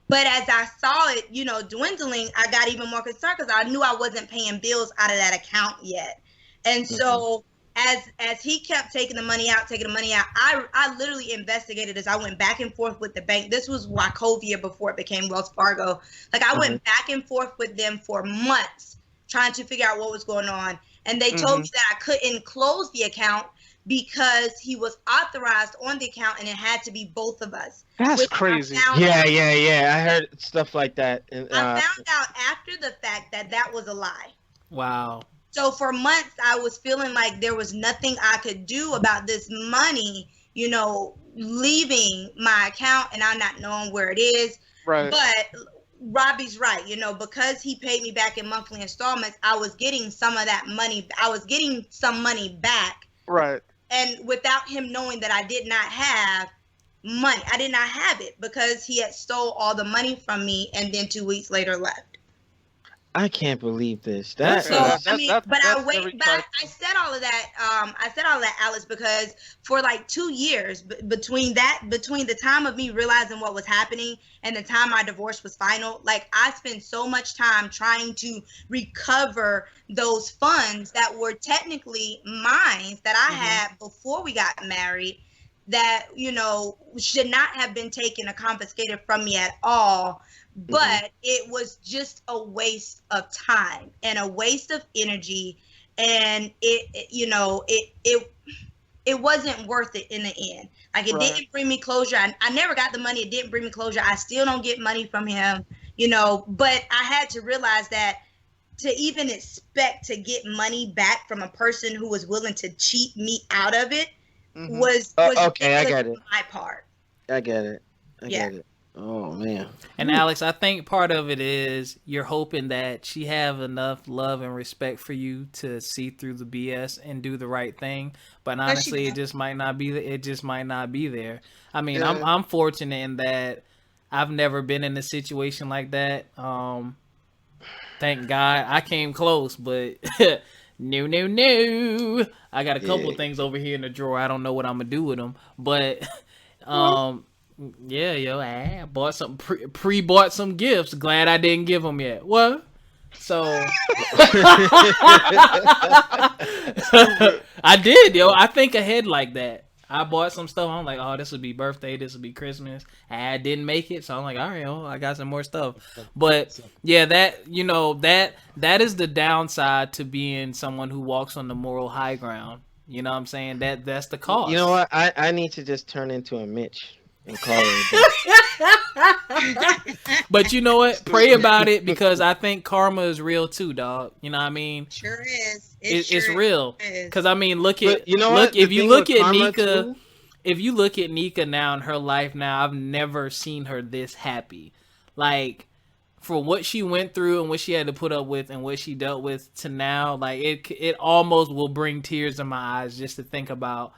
But as I saw it, you know, dwindling, I got even more concerned because I knew I wasn't paying bills out of that account yet. And so as he kept taking the money out, I literally investigated as I went back and forth with the bank. This was Wachovia before it became Wells Fargo. Like, I went back and forth with them for months trying to figure out what was going on. And they told me that I couldn't close the account because he was authorized on the account and it had to be both of us. That's crazy. Yeah. I heard stuff like that. I found out after the fact that was a lie. Wow. So for months, I was feeling like there was nothing I could do about this money, you know, leaving my account and I'm not knowing where it is. Right. But Robbie's right, you know, because he paid me back in monthly installments, I was getting some of that money. I was getting some money back. Right. And without him knowing that I did not have money, I did not have it because he had stole all the money from me and then 2 weeks later left. I can't believe this. I said all of that. I said all of that, Alice, because for like 2 years between the time of me realizing what was happening and the time my divorce was final, like, I spent so much time trying to recover those funds that were technically mine that I had before we got married, that, you know, should not have been taken or confiscated from me at all. But it was just a waste of time and a waste of energy, and it wasn't worth it in the end. Like, it didn't bring me closure. I never got the money. It didn't bring me closure. I still don't get money from him, you know. But I had to realize that to even expect to get money back from a person who was willing to cheat me out of it was okay. I get it. My part. I get it. I get it. Oh, man. And Alex, I think part of it is you're hoping that she have enough love and respect for you to see through the BS and do the right thing. But honestly, it just might not be. It just might not be there. I mean, I'm fortunate in that I've never been in a situation like that. Thank God I came close, but no. I got a couple of things over here in the drawer. I don't know what I'm gonna do with them, but yeah, I bought some pre-bought some gifts. Glad I didn't give them yet. What? So I did, I think ahead like that. I bought some stuff. I'm like, oh, this would be birthday. This would be Christmas. I didn't make it, so I'm like, all right, I got some more stuff. But yeah, that that is the downside to being someone who walks on the moral high ground. You know what I'm saying? That's the cost. You know what? I need to just turn into a Mitch. And call But you know what? Pray about it, because I think karma is real too, dog. You know what I mean? Sure is. It's real. Because I mean, if you look at Nika now in her life now, I've never seen her this happy. Like, for what she went through and what she had to put up with and what she dealt with to now, like, it almost will bring tears in my eyes just to think about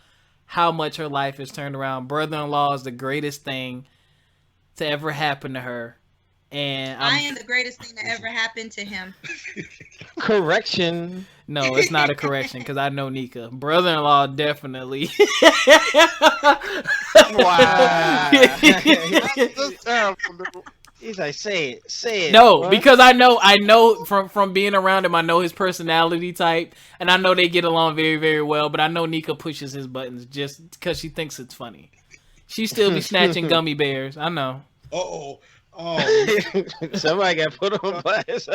how much her life has turned around. Brother-in-law is the greatest thing to ever happen to her. And I am the greatest thing that ever happened to him. Correction. No, it's not a correction, because I know Nika. Brother-in-law, definitely. Wow. That's terrible. He's like, say it. No, bro. Because I know from being around him, I know his personality type, and I know they get along very, very well. But I know Nika pushes his buttons just because she thinks it's funny. She still be snatching gummy bears. I know. Oh. Somebody got put on blast.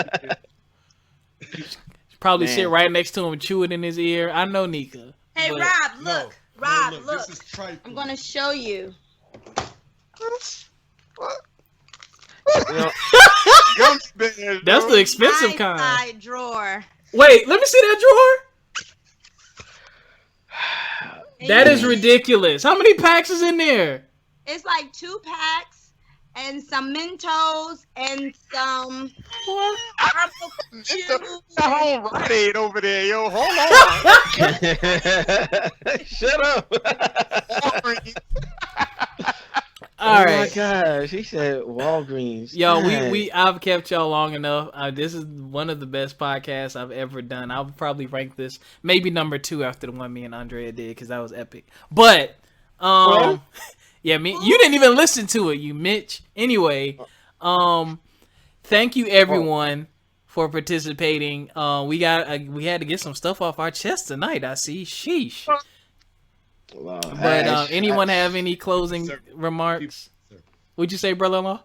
Probably sit right next to him, chew it in his ear. I know Nika. Hey, but... Rob, look. Rob, look. This is trifling. I'm gonna show you. What? That's the expensive kind. Side drawer. Wait, let me see that drawer. That is ridiculous. How many packs is in there? It's like 2 packs and some Mentos and some. What? The whole Rite Aid over there, yo. Hold on. Shut up. All right. Oh my gosh, he said Walgreens. Yo, I've kept y'all long enough. This is one of the best podcasts I've ever done. I'll probably rank this maybe number 2 after the one me and Andrea did because that was epic. But yeah, you didn't even listen to it, you Mitch. Anyway, thank you everyone for participating. We had to get some stuff off our chest tonight. I see. Sheesh. Wow. But anyone have any closing remarks? What'd you say, brother-in-law?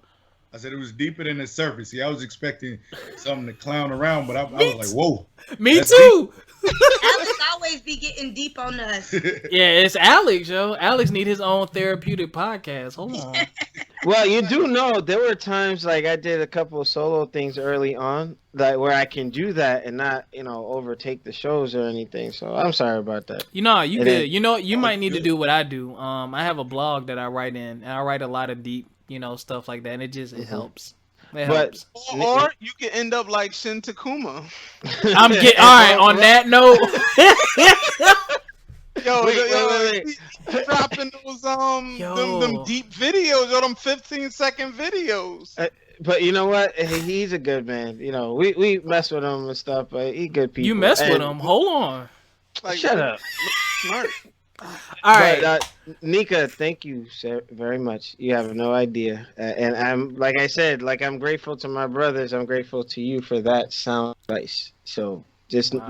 I said it was deeper than the surface. See, I was expecting something to clown around, but I was like, whoa. Me too. Alex always be getting deep on us. Yeah, it's Alex, yo. Alex need his own therapeutic podcast. Hold on. Well, you do know there were times like I did a couple of solo things early on that where I can do that and not, overtake the shows or anything. So I'm sorry about that. You good. You might need to do what I do. I have a blog that I write in, and I write a lot of deep, stuff like that, and it helps. It helps. Or you can end up like Shin Takuma. I'm getting all right. On that note, wait. Dropping those them deep videos or them 15-second videos. But you know what? He's a good man. We mess with him and stuff, but he's good people. You mess with him? Hold on. Shut up. Smart. All right, Nika, thank you very much. You have no idea, and I'm like I said, I'm grateful to my brothers. I'm grateful to you for that sound advice. So just He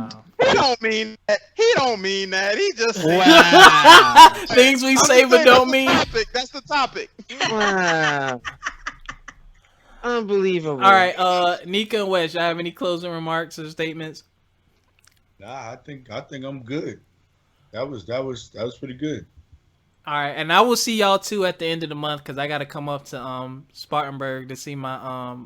don't mean that. He don't mean that. He just things we say but don't mean. That's the topic. Wow. Unbelievable. All right, Nika and Wes, y'all have any closing remarks or statements? Nah, I think I'm good. That was pretty good. All right, and I will see y'all too at the end of the month because I got to come up to Spartanburg to see my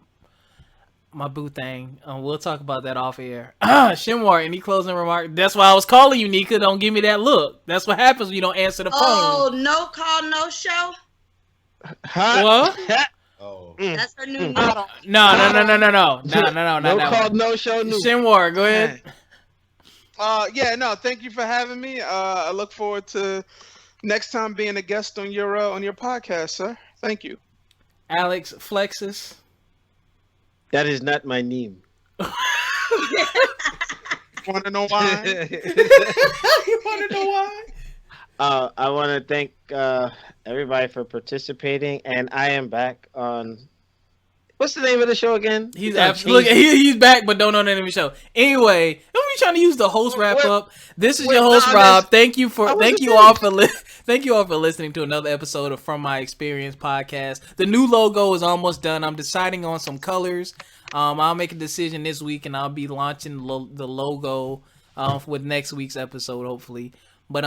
my boo thing. We'll talk about that off air. Shinwar, any closing remarks? That's why I was calling you, Nika. Don't give me that look. That's what happens when you don't answer the phone. Oh, no call, no show. What? Oh, that's her new name. No. No call, no show. Shinwar, go ahead. Thank you for having me. I look forward to next time being a guest on your podcast, sir. Thank you. Alex Flexus. That is not my name. Want to know why? You want to know why? I want to thank everybody for participating, and I am back on. What's the name of the show again? He's back, but don't know the name of the show. Anyway, don't be trying to use the host wrap up. This is your host, Rob. Thank you all for listening to another episode of From My Experience podcast. The new logo is almost done. I'm deciding on some colors. I'll make a decision this week, and I'll be launching the logo with next week's episode, hopefully. But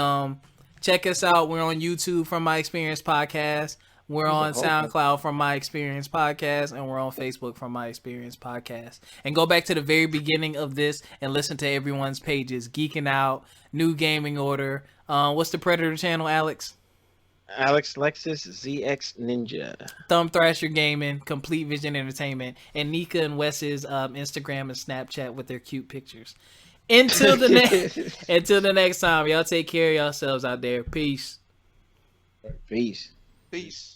check us out. We're on YouTube, From My Experience podcast. We're on SoundCloud, From My Experience podcast, and we're on Facebook, From My Experience podcast. And go back to the very beginning of this and listen to everyone's pages. Geeking Out, New Gaming Order. What's the Predator channel, Alex? Alex Lexus ZX Ninja. Thumb Thrasher Gaming, Complete Vision Entertainment, and Nika and Wes's Instagram and Snapchat with their cute pictures. Until the next time, y'all take care of yourselves out there. Peace. Peace. Peace.